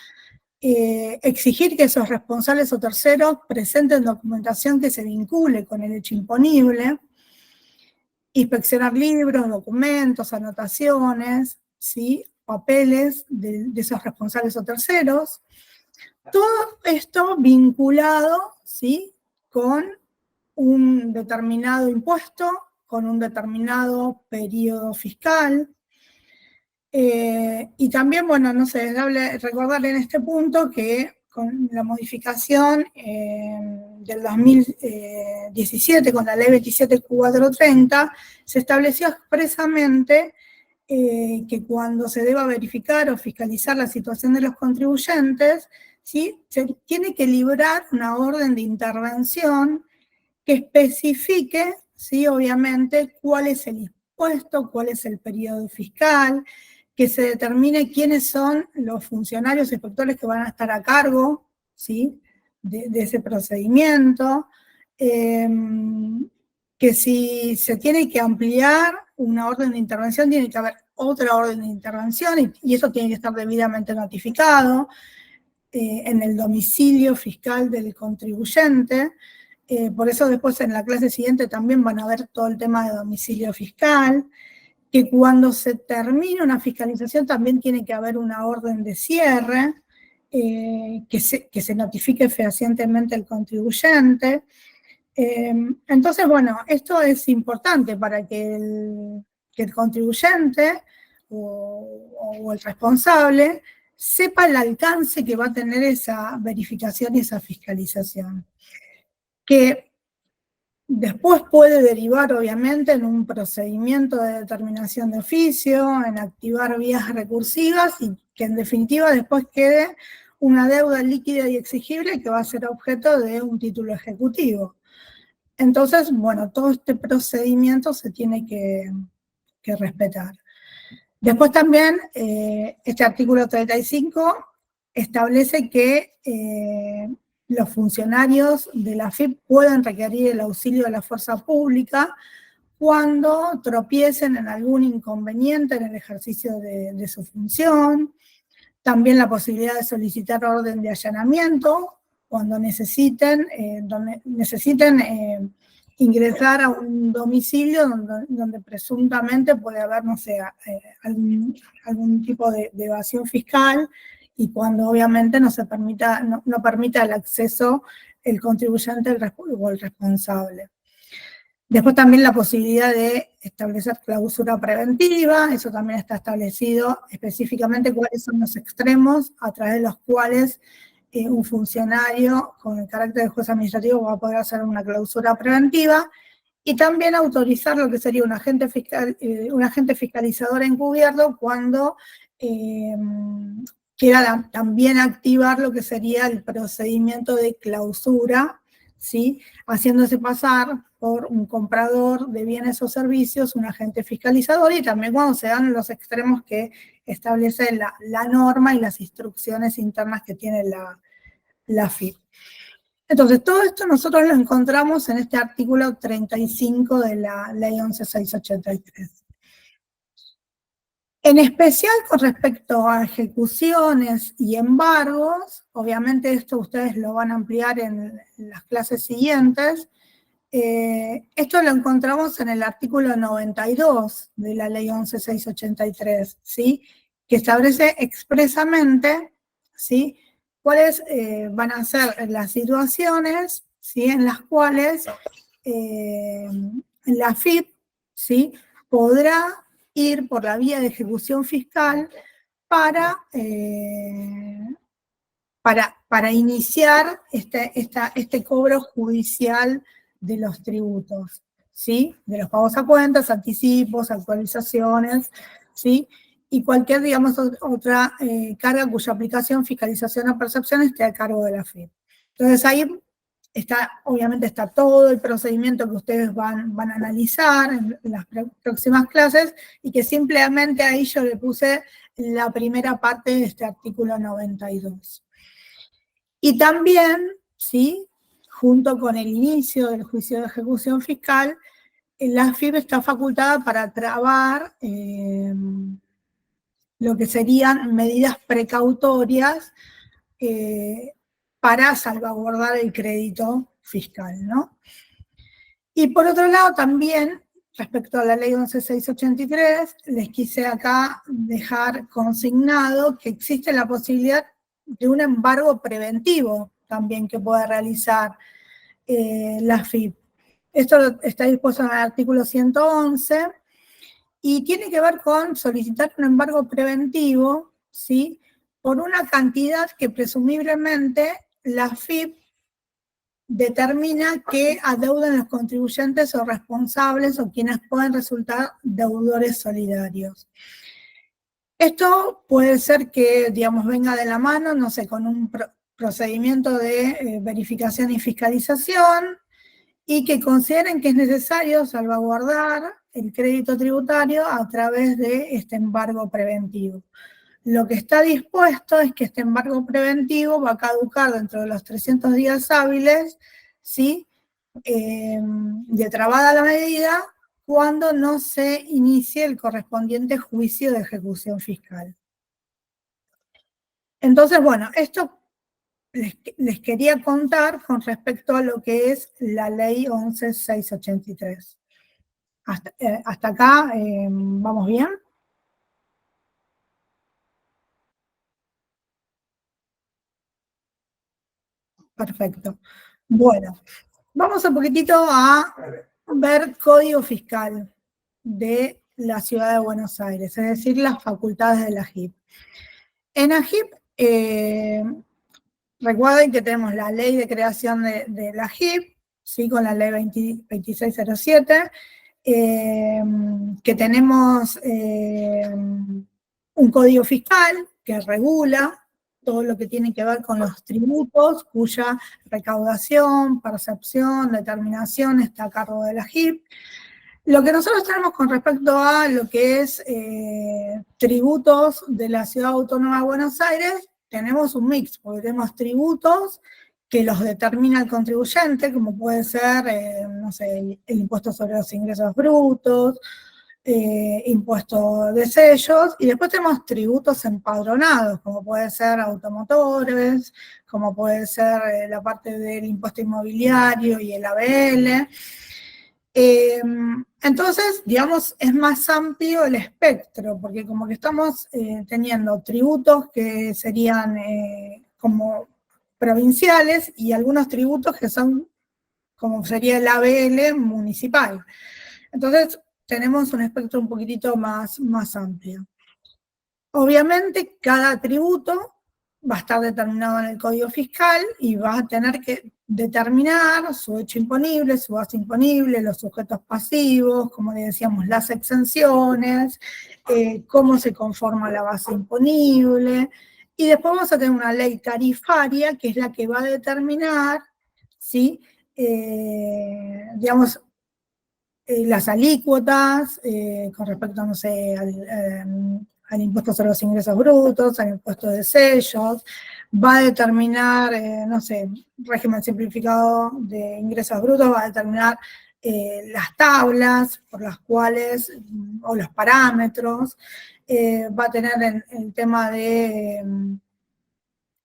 Exigir que esos responsables o terceros presenten documentación que se vincule con el hecho imponible, inspeccionar libros, documentos, anotaciones, ¿sí? Papeles de esos responsables o terceros. Todo esto vinculado, ¿sí? Con un determinado impuesto, con un determinado periodo fiscal. Y también, bueno, no sé, es recordar en este punto que con la modificación del 2017, con la ley 27430, se estableció expresamente que cuando se deba verificar o fiscalizar la situación de los contribuyentes, ¿sí? Se tiene que librar una orden de intervención que especifique, ¿sí? Obviamente, cuál es el impuesto, cuál es el periodo fiscal, que se determine quiénes son los funcionarios inspectores que van a estar a cargo, ¿sí? de ese procedimiento, que si se tiene que ampliar una orden de intervención, tiene que haber otra orden de intervención y eso tiene que estar debidamente notificado en el domicilio fiscal del contribuyente. Por eso después en la clase siguiente también van a ver todo el tema de domicilio fiscal, que cuando se termine una fiscalización también tiene que haber una orden de cierre, que se notifique fehacientemente al contribuyente. Entonces, bueno, esto es importante para que el contribuyente o el responsable sepa el alcance que va a tener esa verificación y esa fiscalización, que después puede derivar, obviamente, en un procedimiento de determinación de oficio, en activar vías recursivas y que en definitiva después quede una deuda líquida y exigible que va a ser objeto de un título ejecutivo. Entonces, bueno, todo este procedimiento se tiene que respetar. Después también, este artículo 35 establece que los funcionarios de la AFIP pueden requerir el auxilio de la fuerza pública cuando tropiecen en algún inconveniente en el ejercicio de su función. También la posibilidad de solicitar orden de allanamiento cuando necesiten ingresar a un domicilio donde presuntamente puede haber, no sé, algún tipo de evasión fiscal y cuando obviamente no permita el acceso el contribuyente o el responsable. Después también la posibilidad de establecer clausura preventiva, eso también está establecido específicamente cuáles son los extremos a través de los cuales un funcionario con el carácter de juez administrativo va a poder hacer una clausura preventiva y también autorizar lo que sería un agente fiscalizador encubierto cuando quiera también activar lo que sería el procedimiento de clausura, ¿sí? Haciéndose pasar por un comprador de bienes o servicios, un agente fiscalizador, y también cuando se dan los extremos que establece la norma y las instrucciones internas que tiene la AFIP. Entonces, todo esto nosotros lo encontramos en este artículo 35 de la Ley 11.683. En especial con respecto a ejecuciones y embargos, obviamente esto ustedes lo van a ampliar en las clases siguientes, esto lo encontramos en el artículo 92 de la Ley 11.683, ¿sí? Que establece expresamente, ¿sí? Cuáles van a ser las situaciones, ¿sí? En las cuales la AFIP, ¿sí? Podrá ir por la vía de ejecución fiscal para iniciar este cobro judicial de los tributos, ¿sí? De los pagos a cuentas, anticipos, actualizaciones, ¿sí? Y cualquier, digamos, otra carga cuya aplicación, fiscalización o percepción esté a cargo de la AFIP. Entonces ahí obviamente está todo el procedimiento que ustedes van a analizar en las próximas clases, y que simplemente ahí yo le puse la primera parte de este artículo 92. Y también, ¿sí?, junto con el inicio del juicio de ejecución fiscal, la AFIP está facultada para trabar lo que serían medidas precautorias para salvaguardar el crédito fiscal, ¿no? Y por otro lado también, respecto a la ley 11.683, les quise acá dejar consignado que existe la posibilidad de un embargo preventivo también que puede realizar la AFIP. Esto está dispuesto en el artículo 111 y tiene que ver con solicitar un embargo preventivo, ¿sí?, por una cantidad que presumiblemente la AFIP determina que adeudan los contribuyentes o responsables o quienes pueden resultar deudores solidarios. Esto puede ser que, digamos, venga de la mano, no sé, con un procedimiento de verificación y fiscalización, y que consideren que es necesario salvaguardar el crédito tributario a través de este embargo preventivo. Lo que está dispuesto es que este embargo preventivo va a caducar dentro de los 300 días hábiles, ¿sí?, de trabada la medida, cuando no se inicie el correspondiente juicio de ejecución fiscal. Entonces, bueno, esto les quería contar con respecto a lo que es la ley 11.683. Hasta acá, ¿vamos bien? Perfecto. Bueno, vamos un poquitito a ver código fiscal de la ciudad de Buenos Aires, es decir, las facultades de la AGIP. En AGIP, recuerden que tenemos la ley de creación de la AGIP, ¿sí?, con la ley 2607, que tenemos un código fiscal que regula todo lo que tiene que ver con los tributos, cuya recaudación, percepción, determinación está a cargo de la AGIP. Lo que nosotros tenemos con respecto a lo que es tributos de la Ciudad Autónoma de Buenos Aires, tenemos un mix, porque tenemos tributos que los determina el contribuyente, como puede ser, no sé, el impuesto sobre los ingresos brutos, impuesto de sellos, y después tenemos tributos empadronados, como puede ser automotores, como puede ser la parte del impuesto inmobiliario y el ABL. Entonces, digamos, es más amplio el espectro, porque como que estamos teniendo tributos que serían como provinciales y algunos tributos que son, como sería el ABL municipal. Entonces, tenemos un espectro un poquitito más amplio. Obviamente, cada tributo va a estar determinado en el Código Fiscal y va a tener que determinar su hecho imponible, su base imponible, los sujetos pasivos, como le decíamos, las exenciones, cómo se conforma la base imponible, y después vamos a tener una ley tarifaria que es la que va a determinar, ¿sí?, digamos, las alícuotas con respecto, no sé, al impuesto sobre los ingresos brutos, al impuesto de sellos, va a determinar, no sé, régimen simplificado de ingresos brutos, va a determinar las tablas por las cuales, o los parámetros, va a tener el tema de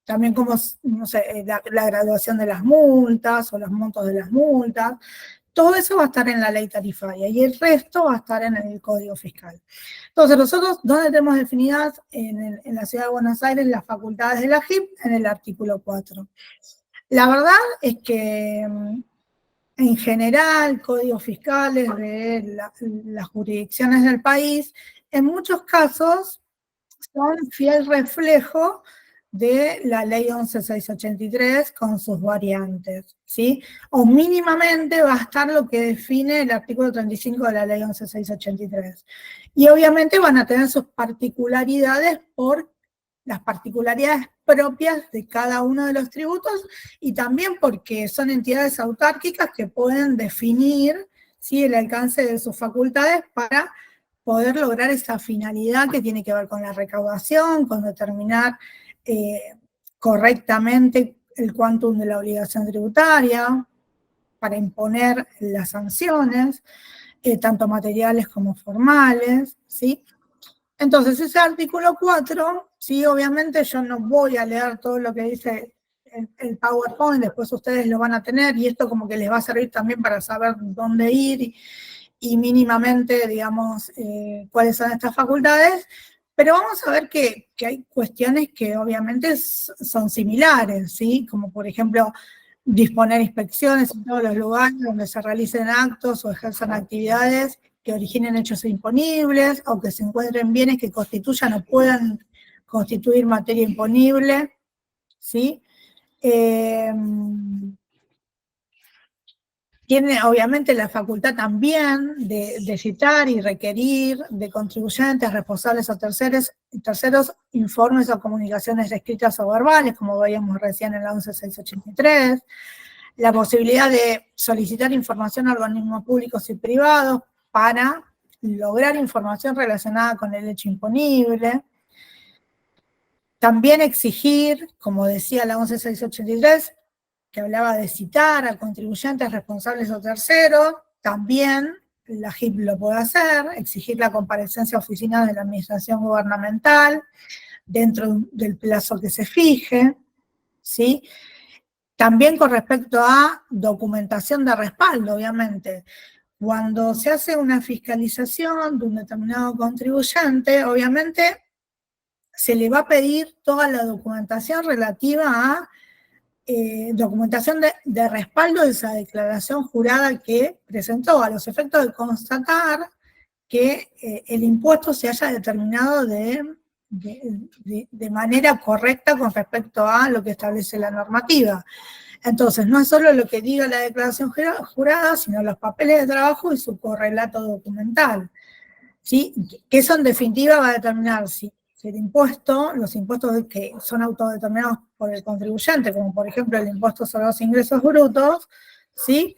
también como, no sé, la graduación de las multas o los montos de las multas. Todo eso va a estar en la ley tarifaria y el resto va a estar en el Código Fiscal. Entonces, nosotros, ¿dónde tenemos definidas en la Ciudad de Buenos Aires las facultades de la AGIP? En el artículo 4. La verdad es que, en general, códigos fiscales de las jurisdicciones del país, en muchos casos, son fiel reflejo de la ley 11.683 con sus variantes, ¿sí? O mínimamente va a estar lo que define el artículo 35 de la ley 11.683. Y obviamente van a tener sus particularidades por las particularidades propias de cada uno de los tributos y también porque son entidades autárquicas que pueden definir, ¿sí?, el alcance de sus facultades para poder lograr esa finalidad que tiene que ver con la recaudación, con determinar correctamente el quantum de la obligación tributaria, para imponer las sanciones, tanto materiales como formales, ¿sí? Entonces, ese artículo 4, sí, obviamente yo no voy a leer todo lo que dice el PowerPoint, después ustedes lo van a tener, y esto como que les va a servir también para saber dónde ir y mínimamente, digamos, cuáles son estas facultades, pero vamos a ver que hay cuestiones que obviamente son similares, ¿sí? Como por ejemplo, disponer inspecciones en todos los lugares donde se realicen actos o ejerzan actividades que originen hechos imponibles o que se encuentren bienes que constituyan o puedan constituir materia imponible, ¿sí? Tiene obviamente la facultad también de citar y requerir de contribuyentes, responsables o terceros informes o comunicaciones escritas o verbales, como veíamos recién en la 11683, la posibilidad de solicitar información a organismos públicos y privados para lograr información relacionada con el hecho imponible. También exigir, como decía la 11683, que hablaba de citar a contribuyentes, responsables o terceros, también la JIP lo puede hacer, exigir la comparecencia a oficinas de la administración gubernamental dentro del plazo que se fije, ¿sí? También con respecto a documentación de respaldo, obviamente. Cuando se hace una fiscalización de un determinado contribuyente, obviamente se le va a pedir toda la documentación relativa a documentación de respaldo de esa declaración jurada que presentó, a los efectos de constatar que el impuesto se haya determinado de manera correcta con respecto a lo que establece la normativa. Entonces, no es solo lo que diga la declaración jurada, sino los papeles de trabajo y su correlato documental, ¿sí? Que eso en definitiva va a determinar si el impuesto, los impuestos que son autodeterminados por el contribuyente, como por ejemplo el impuesto sobre los ingresos brutos, ¿sí?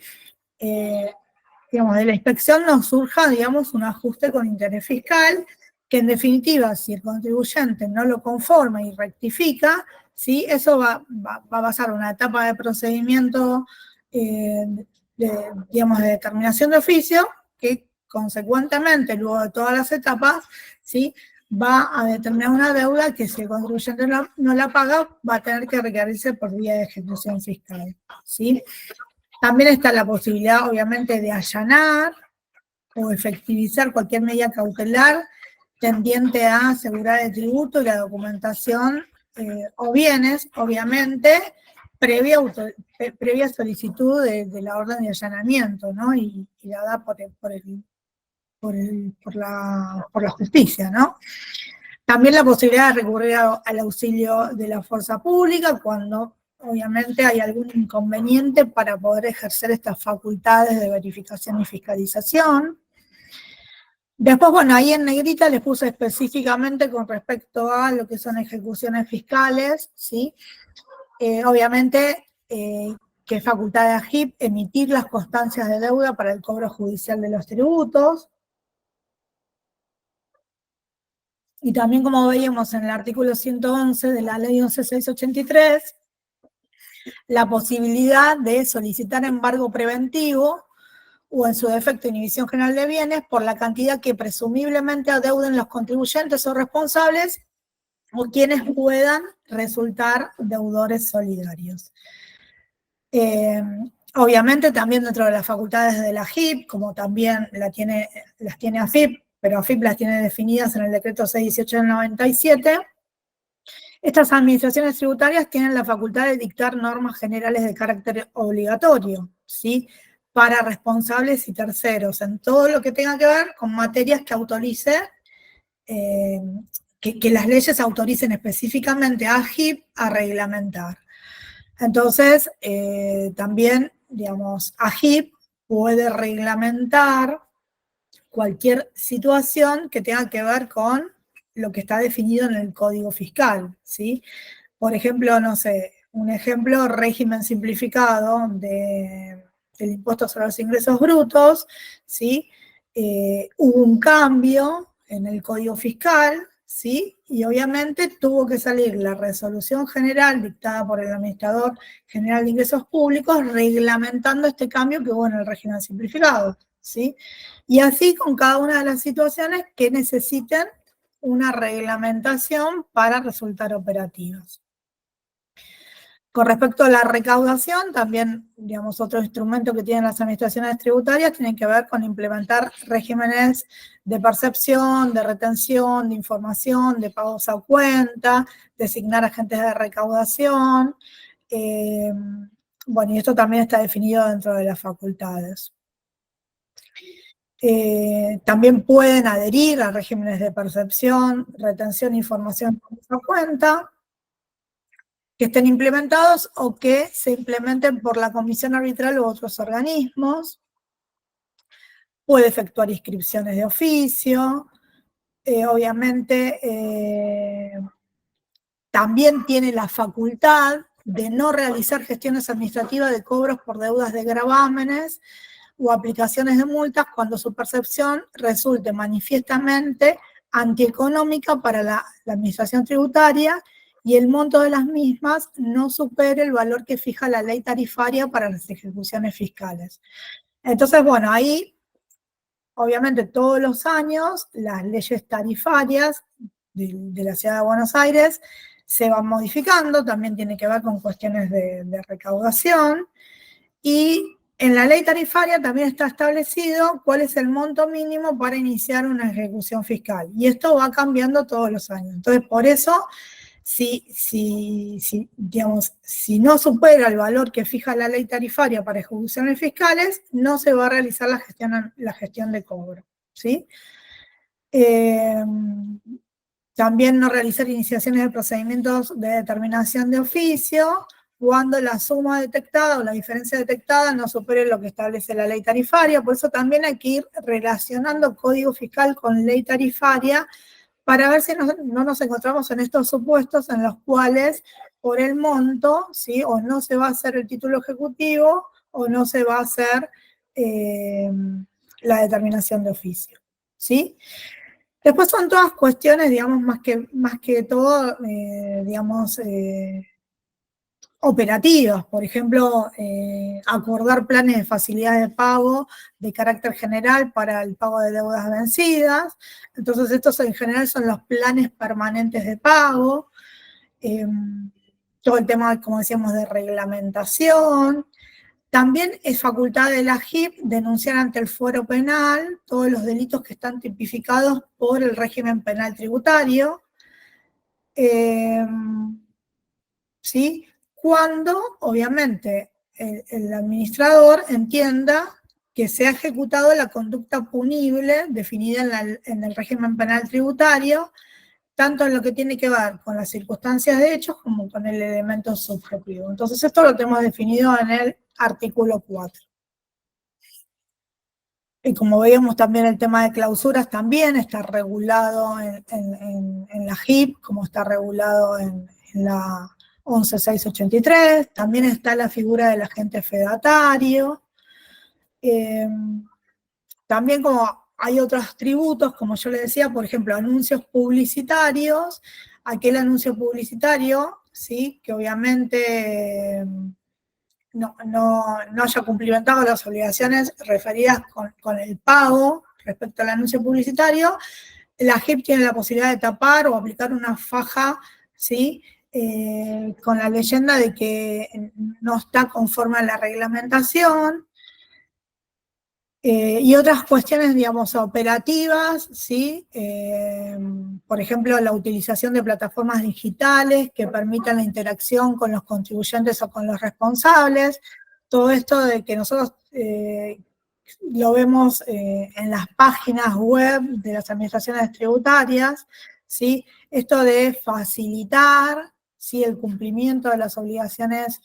Digamos, de la inspección nos surja, digamos, un ajuste con interés fiscal, que en definitiva, si el contribuyente no lo conforma y rectifica, ¿sí?, eso va a pasar una etapa de procedimiento, digamos, de determinación de oficio, que consecuentemente, luego de todas las etapas, ¿sí?, va a determinar una deuda que si el contribuyente no la paga, va a tener que requerirse por vía de ejecución fiscal, ¿sí? También está la posibilidad, obviamente, de allanar o efectivizar cualquier medida cautelar tendiente a asegurar el tributo y la documentación o bienes, obviamente, previa solicitud de la orden de allanamiento, ¿no? Y dada por la justicia, ¿no? También la posibilidad de recurrir al auxilio de la fuerza pública cuando obviamente hay algún inconveniente para poder ejercer estas facultades de verificación y fiscalización. Después, bueno, ahí en negrita les puse específicamente con respecto a lo que son ejecuciones fiscales, ¿sí? Obviamente, que es facultad de AGIP emitir las constancias de deuda para el cobro judicial de los tributos. Y también, como veíamos en el artículo 111 de la ley 11683, la posibilidad de solicitar embargo preventivo o en su defecto inhibición general de bienes por la cantidad que presumiblemente adeuden los contribuyentes o responsables o quienes puedan resultar deudores solidarios. Obviamente también dentro de las facultades de la JIP, como también las tiene AFIP, pero AFIP las tiene definidas en el decreto 618 del 97, estas administraciones tributarias tienen la facultad de dictar normas generales de carácter obligatorio, ¿sí?, para responsables y terceros, en todo lo que tenga que ver con materias que autorice, que las leyes autoricen específicamente a AGIP a reglamentar. Entonces, también, digamos, AGIP puede reglamentar cualquier situación que tenga que ver con lo que está definido en el Código Fiscal, ¿sí? Por ejemplo, no sé, un ejemplo, régimen simplificado del impuesto sobre los ingresos brutos, ¿sí? Hubo un cambio en el Código Fiscal, ¿sí? Y obviamente tuvo que salir la resolución general dictada por el Administrador General de Ingresos Públicos reglamentando este cambio que hubo en el régimen simplificado, ¿sí? Y así con cada una de las situaciones que necesiten una reglamentación para resultar operativas. Con respecto a la recaudación, también, digamos, otro instrumento que tienen las administraciones tributarias tiene que ver con implementar regímenes de percepción, de retención, de información, de pagos a cuenta, designar agentes de recaudación. Bueno, y esto también está definido dentro de las facultades. También pueden adherir a regímenes de percepción, retención, información, pagos a cuenta, que estén implementados o que se implementen por la comisión arbitral u otros organismos. Puede efectuar inscripciones de oficio. Obviamente, también tiene la facultad de no realizar gestiones administrativas de cobros por deudas de gravámenes o aplicaciones de multas cuando su percepción resulte manifiestamente antieconómica para la administración tributaria y el monto de las mismas no supere el valor que fija la ley tarifaria para las ejecuciones fiscales. Entonces, bueno, ahí, obviamente, todos los años las leyes tarifarias de la Ciudad de Buenos Aires se van modificando, también tiene que ver con cuestiones de recaudación, y en la ley tarifaria también está establecido cuál es el monto mínimo para iniciar una ejecución fiscal, y esto va cambiando todos los años. Entonces, por eso, digamos, si no supera el valor que fija la ley tarifaria para ejecuciones fiscales, no se va a realizar la gestión de cobro, ¿sí? También no realizar iniciaciones de procedimientos de determinación de oficio cuando la suma detectada o la diferencia detectada no supere lo que establece la ley tarifaria. Por eso también hay que ir relacionando código fiscal con ley tarifaria para ver si no nos encontramos en estos supuestos en los cuales por el monto, ¿sí? O no se va a hacer el título ejecutivo o no se va a hacer la determinación de oficio, ¿sí? Después son todas cuestiones, digamos, más que todo, digamos, operativas. Por ejemplo, acordar planes de facilidad de pago de carácter general para el pago de deudas vencidas. Entonces, estos en general son los planes permanentes de pago. Todo el tema, como decíamos, de reglamentación. También es facultad de la JIP denunciar ante el fuero penal todos los delitos que están tipificados por el régimen penal tributario. ¿Sí? Cuando, obviamente, el administrador entienda que se ha ejecutado la conducta punible definida en el régimen penal tributario, tanto en lo que tiene que ver con las circunstancias de hechos como con el elemento subjetivo. Entonces, esto lo tenemos definido en el artículo 4. Y como veíamos también el tema de clausuras también está regulado en la JIP, como está regulado en la 11683, también está la figura del agente fedatario. También como hay otros tributos, como yo le decía, por ejemplo, anuncios publicitarios, aquel anuncio publicitario, ¿sí? Que obviamente no haya cumplimentado las obligaciones referidas con el pago respecto al anuncio publicitario, la JIP tiene la posibilidad de tapar o aplicar una faja, ¿sí? Con la leyenda de que no está conforme a la reglamentación, y otras cuestiones, digamos, operativas, ¿sí? Por ejemplo, la utilización de plataformas digitales que permitan la interacción con los contribuyentes o con los responsables. Todo esto de que nosotros lo vemos en las páginas web de las administraciones tributarias, ¿sí? Esto de facilitar, ¿sí? El cumplimiento de las obligaciones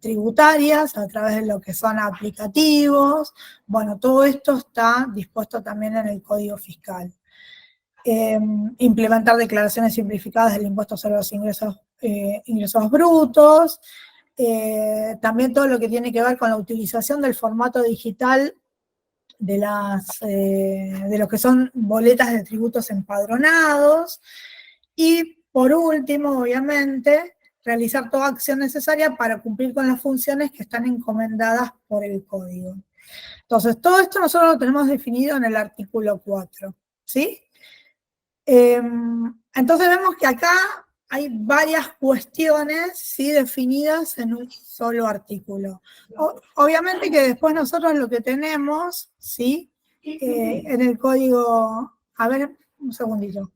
tributarias a través de lo que son aplicativos. Bueno, todo esto está dispuesto también en el Código Fiscal. implementar declaraciones simplificadas del impuesto sobre los ingresos brutos, también todo lo que tiene que ver con la utilización del formato digital de lo que son boletas de tributos empadronados, y por último, obviamente, realizar toda acción necesaria para cumplir con las funciones que están encomendadas por el código. Entonces, todo esto nosotros lo tenemos definido en el artículo 4, ¿sí? Entonces vemos que acá hay varias cuestiones, ¿sí?, definidas en un solo artículo. Obviamente que después nosotros lo que tenemos, ¿sí?, en el código... A ver, un segundito.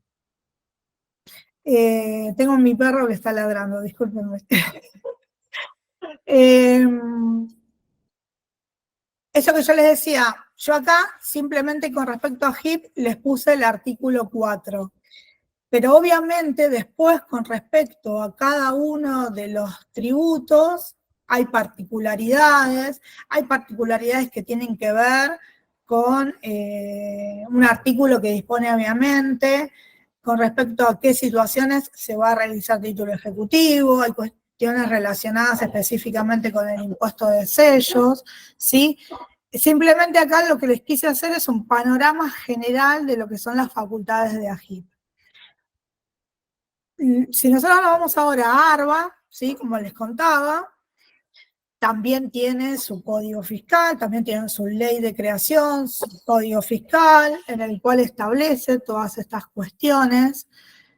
Tengo mi perro que está ladrando, discúlpenme. Eso que yo les decía, yo acá simplemente con respecto a HIP les puse el artículo 4. Pero obviamente después con respecto a cada uno de los tributos hay particularidades que tienen que ver con un artículo que dispone obviamente con respecto a qué situaciones se va a realizar título ejecutivo, hay cuestiones relacionadas específicamente con el impuesto de sellos, ¿sí? Simplemente acá lo que les quise hacer es un panorama general de lo que son las facultades de AGIP. Si nosotros nos vamos ahora a ARBA, ¿sí?, como les contaba, también tiene su código fiscal, también tiene su ley de creación, su código fiscal, en el cual establece todas estas cuestiones,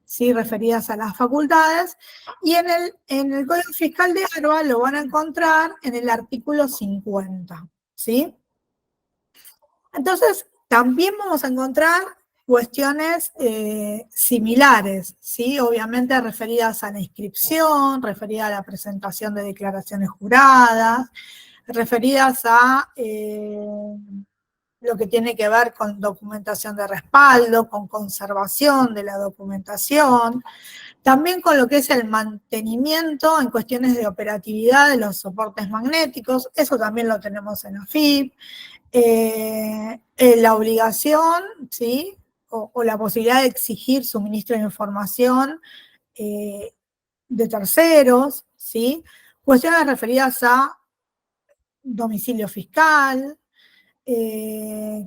¿sí?, referidas a las facultades, y en el código fiscal de ARBA lo van a encontrar en el artículo 50, ¿sí? Entonces, también vamos a encontrar cuestiones similares, ¿sí? Obviamente referidas a la inscripción, referidas a la presentación de declaraciones juradas, referidas a lo que tiene que ver con documentación de respaldo, con conservación de la documentación, también con lo que es el mantenimiento en cuestiones de operatividad de los soportes magnéticos, eso también lo tenemos en AFIP. La obligación, ¿sí?, o la posibilidad de exigir suministro de información de terceros, ¿sí?, cuestiones referidas a domicilio fiscal,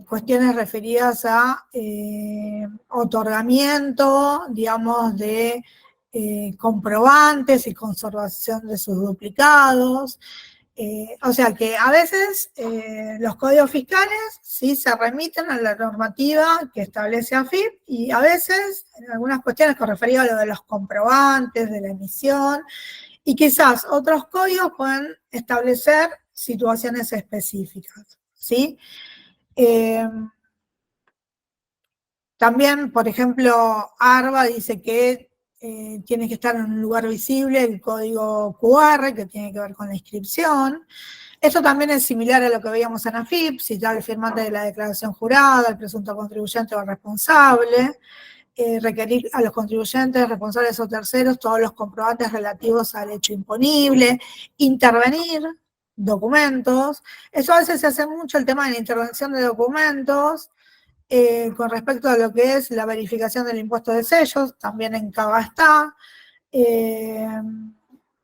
cuestiones referidas a otorgamiento, digamos, de comprobantes y conservación de sus duplicados. O sea que a veces los códigos fiscales sí se remiten a la normativa que establece AFIP, y a veces en algunas cuestiones con referido a lo de los comprobantes, de la emisión, y quizás otros códigos pueden establecer situaciones específicas, ¿sí? También, por ejemplo, ARBA dice que tiene que estar en un lugar visible el código QR, que tiene que ver con la inscripción. Esto también es similar a lo que veíamos en AFIP, citar el firmante de la declaración jurada, el presunto contribuyente o el responsable, requerir a los contribuyentes, responsables o terceros todos los comprobantes relativos al hecho imponible, intervenir documentos. Eso a veces se hace mucho, el tema de la intervención de documentos, con respecto a lo que es la verificación del impuesto de sellos, también en CABA está.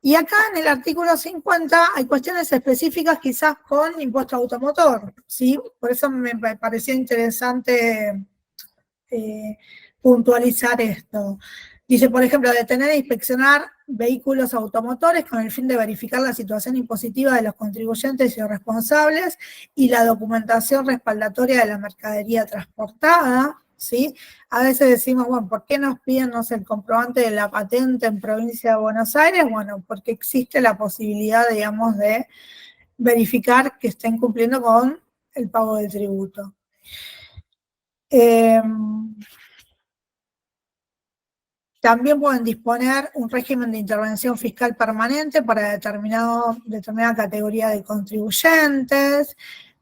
Y acá en el artículo 50 hay cuestiones específicas quizás con impuesto automotor, ¿sí? Por eso me pareció interesante puntualizar esto. Dice, por ejemplo, detener e inspeccionar vehículos automotores con el fin de verificar la situación impositiva de los contribuyentes y los responsables y la documentación respaldatoria de la mercadería transportada, ¿sí? A veces decimos, bueno, ¿por qué nos piden, no sé, el comprobante de la patente en provincia de Buenos Aires? Bueno, porque existe la posibilidad, digamos, de verificar que estén cumpliendo con el pago del tributo. También pueden disponer un régimen de intervención fiscal permanente para determinada categoría de contribuyentes,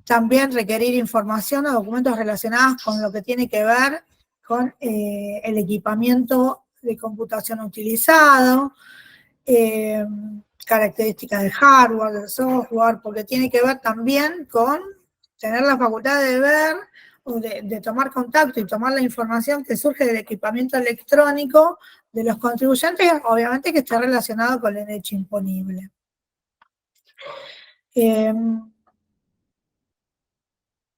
también requerir información o documentos relacionados con lo que tiene que ver con el equipamiento de computación utilizado, características del hardware, del software, porque tiene que ver también con tener la facultad de ver o de tomar contacto y tomar la información que surge del equipamiento electrónico de los contribuyentes, obviamente que esté relacionado con el hecho imponible.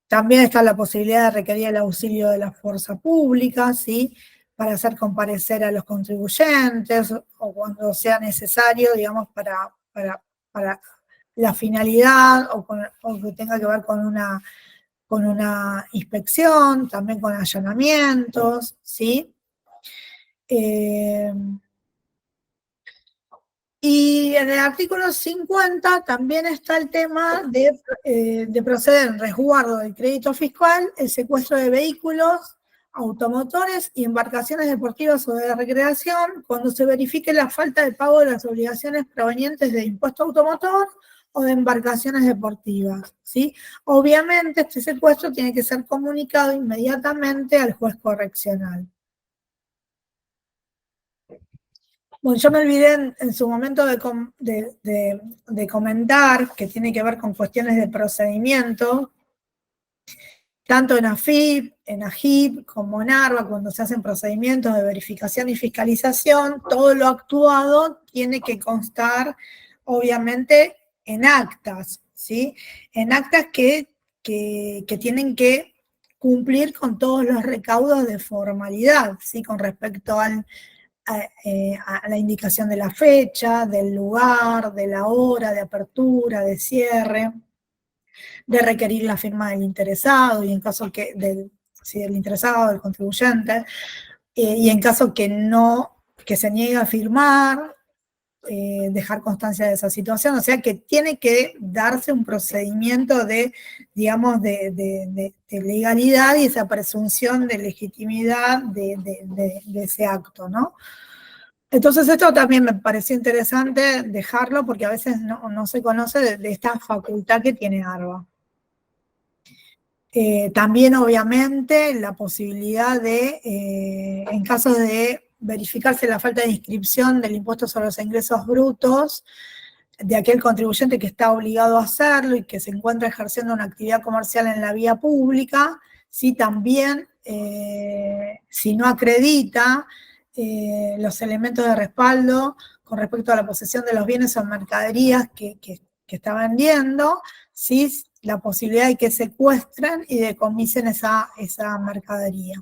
También está la posibilidad de requerir el auxilio de la fuerza pública, ¿sí?, para hacer comparecer a los contribuyentes o cuando sea necesario, digamos, para la finalidad o que tenga que ver con una inspección, también con allanamientos, ¿sí? Y en el artículo 50 también está el tema de proceder en resguardo del crédito fiscal, el secuestro de vehículos, automotores y embarcaciones deportivas o de recreación cuando se verifique la falta de pago de las obligaciones provenientes de impuesto automotor o de embarcaciones deportivas, ¿sí? Obviamente este secuestro tiene que ser comunicado inmediatamente al juez correccional. Bueno, yo me olvidé en su momento de comentar que tiene que ver con cuestiones de procedimiento, tanto en AFIP, en AGIP, como en ARBA, cuando se hacen procedimientos de verificación y fiscalización, todo lo actuado tiene que constar, obviamente, en actas, ¿sí? En actas que tienen que cumplir con todos los recaudos de formalidad, ¿sí? Con respecto a la indicación de la fecha, del lugar, de la hora de apertura, de cierre, de requerir la firma del interesado y en caso del interesado, del contribuyente, y en caso que se niegue a firmar, dejar constancia de esa situación, o sea que tiene que darse un procedimiento digamos, de legalidad y esa presunción de legitimidad de ese acto, ¿no? Entonces esto también me pareció interesante dejarlo porque a veces no se conoce de esta facultad que tiene ARBA. También obviamente la posibilidad en caso de verificarse la falta de inscripción del impuesto sobre los ingresos brutos de aquel contribuyente que está obligado a hacerlo y que se encuentra ejerciendo una actividad comercial en la vía pública, ¿sí? También si no acredita los elementos de respaldo con respecto a la posesión de los bienes o mercaderías que está vendiendo, ¿sí? La posibilidad de que secuestren y decomisen esa mercadería.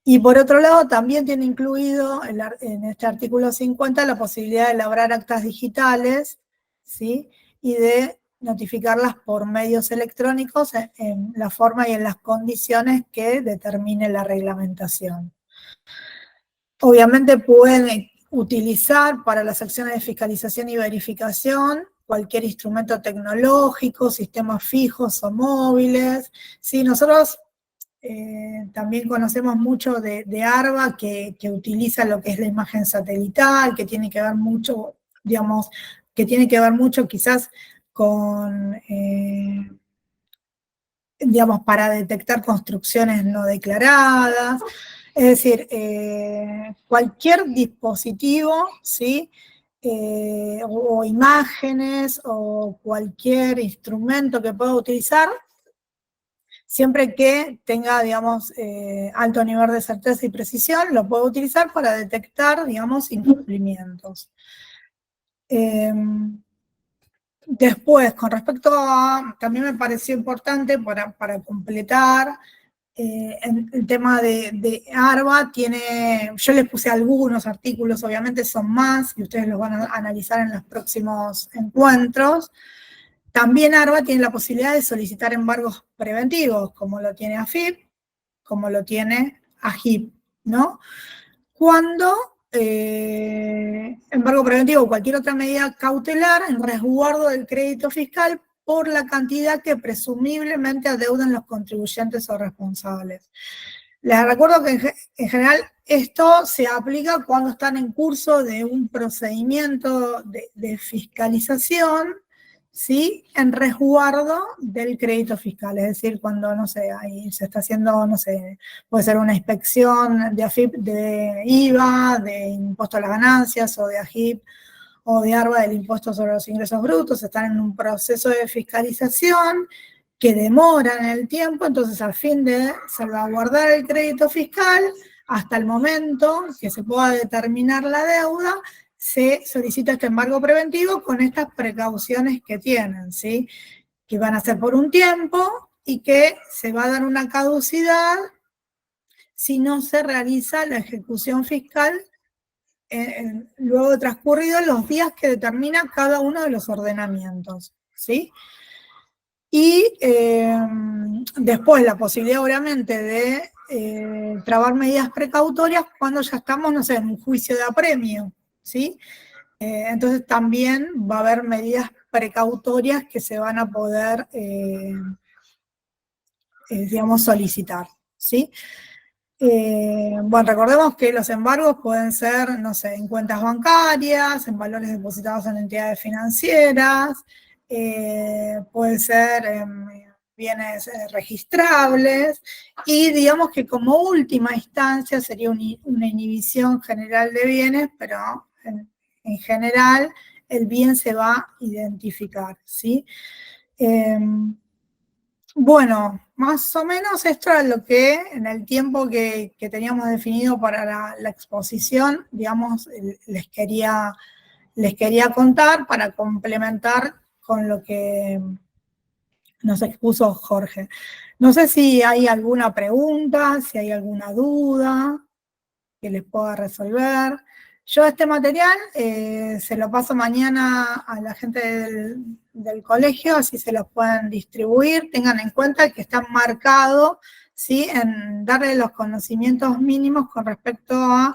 Y por otro lado, también tiene incluido en este artículo 50 la posibilidad de elaborar actas digitales, ¿sí? Y de notificarlas por medios electrónicos en la forma y en las condiciones que determine la reglamentación. Obviamente pueden utilizar para las acciones de fiscalización y verificación cualquier instrumento tecnológico, sistemas fijos o móviles. Sí, nosotros también conocemos mucho de ARBA que utiliza lo que es la imagen satelital, que tiene que ver mucho, digamos, quizás con, digamos, para detectar construcciones no declaradas. Es decir, cualquier dispositivo, ¿sí? O imágenes o cualquier instrumento que pueda utilizar, siempre que tenga, digamos, alto nivel de certeza y precisión, lo puedo utilizar para detectar, digamos, incumplimientos. Después, con respecto a, también me pareció importante para completar, el tema de ARBA yo les puse algunos artículos, obviamente son más, y ustedes los van a analizar en los próximos encuentros. También ARBA tiene la posibilidad de solicitar embargos preventivos, como lo tiene AFIP, como lo tiene AGIP, ¿no? Cuando embargo preventivo o cualquier otra medida cautelar en resguardo del crédito fiscal por la cantidad que presumiblemente adeudan los contribuyentes o responsables. Les recuerdo que en general esto se aplica cuando están en curso de un procedimiento de fiscalización, ¿sí? En resguardo del crédito fiscal, es decir, cuando, no sé, ahí se está haciendo, no sé, puede ser una inspección de AFIP de IVA, de impuesto a las ganancias, o de AGIP, o de ARBA del impuesto sobre los ingresos brutos, están en un proceso de fiscalización, que demoran en el tiempo, entonces al fin de salvaguardar el crédito fiscal, hasta el momento que se pueda determinar la deuda, se solicita este embargo preventivo con estas precauciones que tienen, ¿sí? Que van a ser por un tiempo y que se va a dar una caducidad si no se realiza la ejecución fiscal luego de transcurridos los días que determina cada uno de los ordenamientos, ¿sí? Y después la posibilidad, obviamente, de trabar medidas precautorias cuando ya estamos, no sé, en un juicio de apremio, ¿sí? Entonces también va a haber medidas precautorias que se van a poder, digamos, solicitar, ¿sí? Bueno, recordemos que los embargos pueden ser, no sé, en cuentas bancarias, en valores depositados en entidades financieras, pueden ser en bienes registrables, y digamos que como última instancia sería una inhibición general de bienes, pero en general el bien se va a identificar, ¿sí? Bueno, más o menos esto era lo que en el tiempo que teníamos definido para la exposición, digamos, les quería contar para complementar con lo que nos expuso Jorge. No sé si hay alguna pregunta, si hay alguna duda que les pueda resolver. Yo este material se lo paso mañana a la gente del colegio, así se los pueden distribuir. Tengan en cuenta que está marcado, ¿sí?, en darle los conocimientos mínimos con respecto a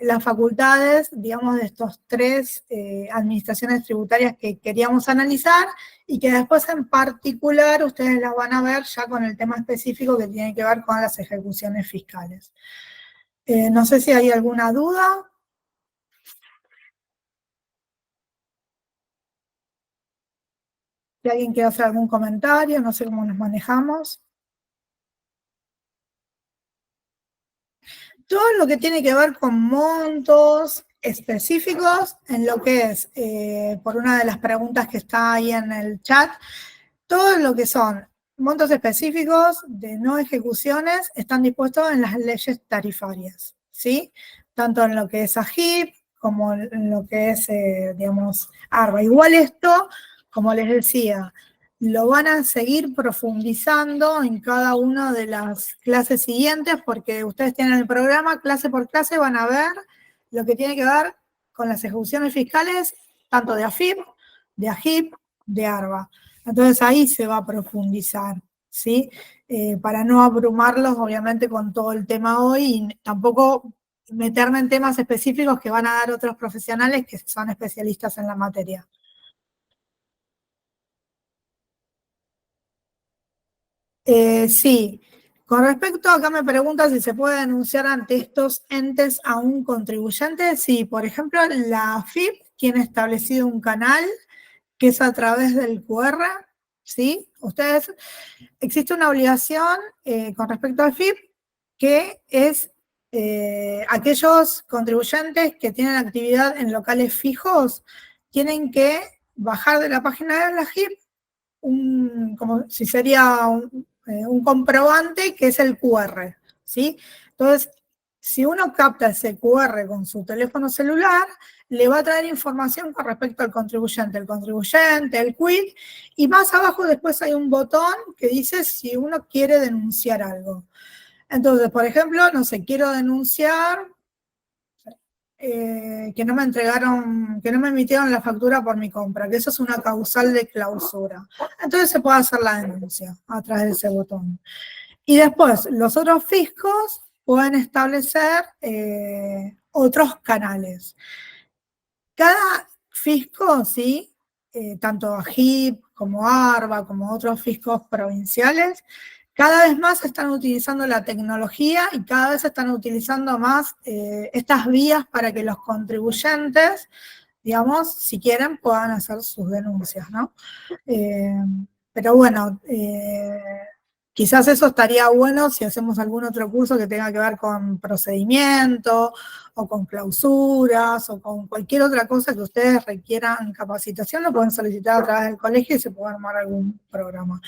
las facultades, digamos, de estos tres administraciones tributarias que queríamos analizar, y que después en particular ustedes las van a ver ya con el tema específico que tiene que ver con las ejecuciones fiscales. No sé si hay alguna duda. Si alguien quiere hacer algún comentario, no sé cómo nos manejamos. Todo lo que tiene que ver con montos específicos, en lo que es, por una de las preguntas que está ahí en el chat, todo lo que son montos específicos de no ejecuciones están dispuestos en las leyes tarifarias, ¿sí? Tanto en lo que es AGIP como en lo que es, digamos, ARBA. Igual esto, como les decía, lo van a seguir profundizando en cada una de las clases siguientes, porque ustedes tienen el programa, clase por clase van a ver lo que tiene que ver con las ejecuciones fiscales, tanto de AFIP, de AGIP, de ARBA. Entonces ahí se va a profundizar, ¿sí? Para no abrumarlos, obviamente, con todo el tema hoy, y tampoco meterme en temas específicos que van a dar otros profesionales que son especialistas en la materia. Sí, con respecto, acá me pregunta si se puede denunciar ante estos entes a un contribuyente. Sí, por ejemplo, la AFIP tiene establecido un canal que es a través del QR, ¿sí? Ustedes, existe una obligación con respecto al FIP, que es aquellos contribuyentes que tienen actividad en locales fijos tienen que bajar de la página de la JIP como si sería un comprobante, que es el QR, ¿sí? Entonces, si uno capta ese QR con su teléfono celular, le va a traer información con respecto al contribuyente, el quit, y más abajo después hay un botón que dice si uno quiere denunciar algo. Entonces, por ejemplo, no sé, quiero denunciar que no me entregaron, que no me emitieron la factura por mi compra, que eso es una causal de clausura. Entonces se puede hacer la denuncia a través de ese botón. Y después, los otros fiscos pueden establecer otros canales. Cada fisco, ¿sí? Tanto AGIP como ARBA, como otros fiscos provinciales, cada vez más están utilizando la tecnología y cada vez están utilizando más estas vías para que los contribuyentes, digamos, si quieren, puedan hacer sus denuncias, ¿no? Pero bueno, Quizás eso estaría bueno si hacemos algún otro curso que tenga que ver con procedimiento, o con clausuras, o con cualquier otra cosa que ustedes requieran capacitación, lo pueden solicitar a través del colegio y se puede armar algún programa.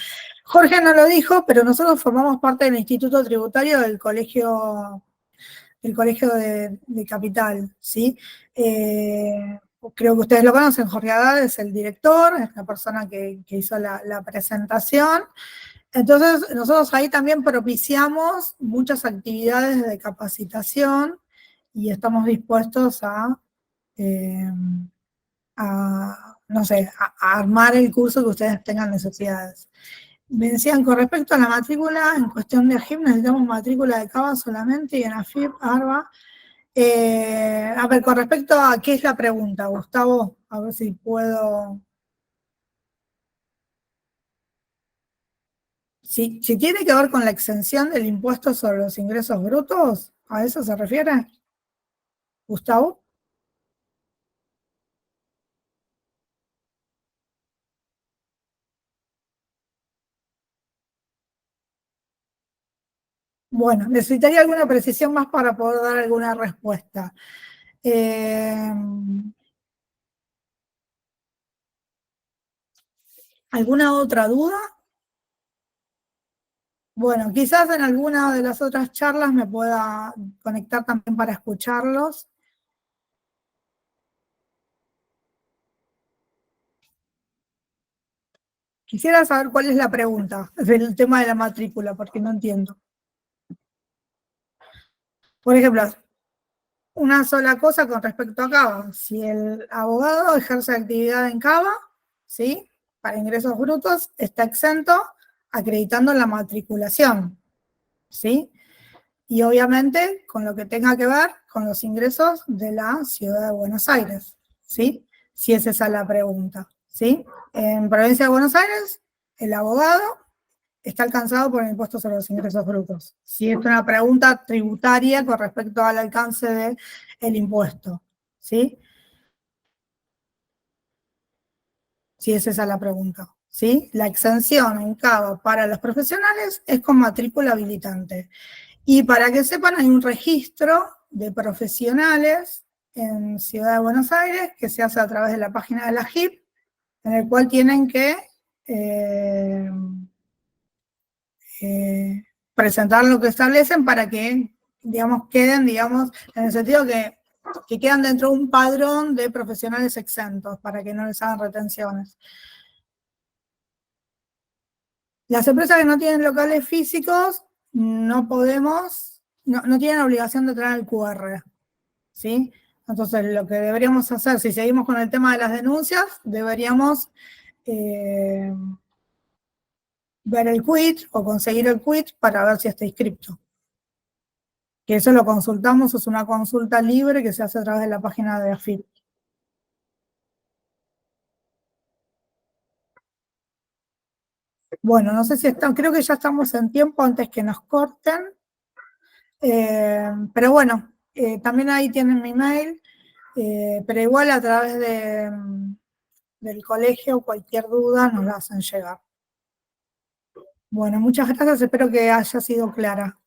Jorge no lo dijo, pero nosotros formamos parte del Instituto Tributario del Colegio de Capital, ¿sí? Creo que ustedes lo conocen, Jorge Haddad es el director, es la persona que hizo la presentación. Entonces, nosotros ahí también propiciamos muchas actividades de capacitación y estamos dispuestos no sé, a armar el curso que ustedes tengan necesidades. Me decían, con respecto a la matrícula, en cuestión de AGIP necesitamos matrícula de CABA solamente y en AFIP, ARBA. A ver, con respecto a qué es la pregunta, Gustavo, a ver si puedo... Si tiene que ver con la exención del impuesto sobre los ingresos brutos, ¿a eso se refiere, Gustavo? Bueno, necesitaría alguna precisión más para poder dar alguna respuesta. ¿Alguna otra duda? Bueno, quizás en alguna de las otras charlas me pueda conectar también para escucharlos. Quisiera saber cuál es la pregunta del tema de la matrícula, porque no entiendo. Por ejemplo, una sola cosa con respecto a CABA. Si el abogado ejerce actividad en CABA, ¿sí? Para ingresos brutos, está exento acreditando la matriculación, ¿sí? Y obviamente con lo que tenga que ver con los ingresos de la ciudad de Buenos Aires, ¿sí? Si es esa la pregunta, ¿sí? En provincia de Buenos Aires, el abogado está alcanzado por el impuesto sobre los ingresos brutos. Si es una pregunta tributaria con respecto al alcance del impuesto, ¿sí? Si es esa la pregunta, ¿sí? La exención en CABA para los profesionales es con matrícula habilitante. Y para que sepan, hay un registro de profesionales en Ciudad de Buenos Aires que se hace a través de la página de la JIP, en el cual tienen que presentar lo que establecen para que, digamos, queden, digamos, en el sentido que quedan dentro de un padrón de profesionales exentos, para que no les hagan retenciones. Las empresas que no tienen locales físicos no podemos, no tienen obligación de traer el QR, ¿sí? Entonces, lo que deberíamos hacer, si seguimos con el tema de las denuncias, deberíamos ver el quit o conseguir el quit para ver si está inscripto. Que eso lo consultamos, es una consulta libre que se hace a través de la página de AFIP. Bueno, no sé si están, creo que ya estamos en tiempo antes que nos corten. Pero bueno, también ahí tienen mi mail, pero igual a través del colegio cualquier duda nos la hacen llegar. Bueno, muchas gracias, espero que haya sido clara.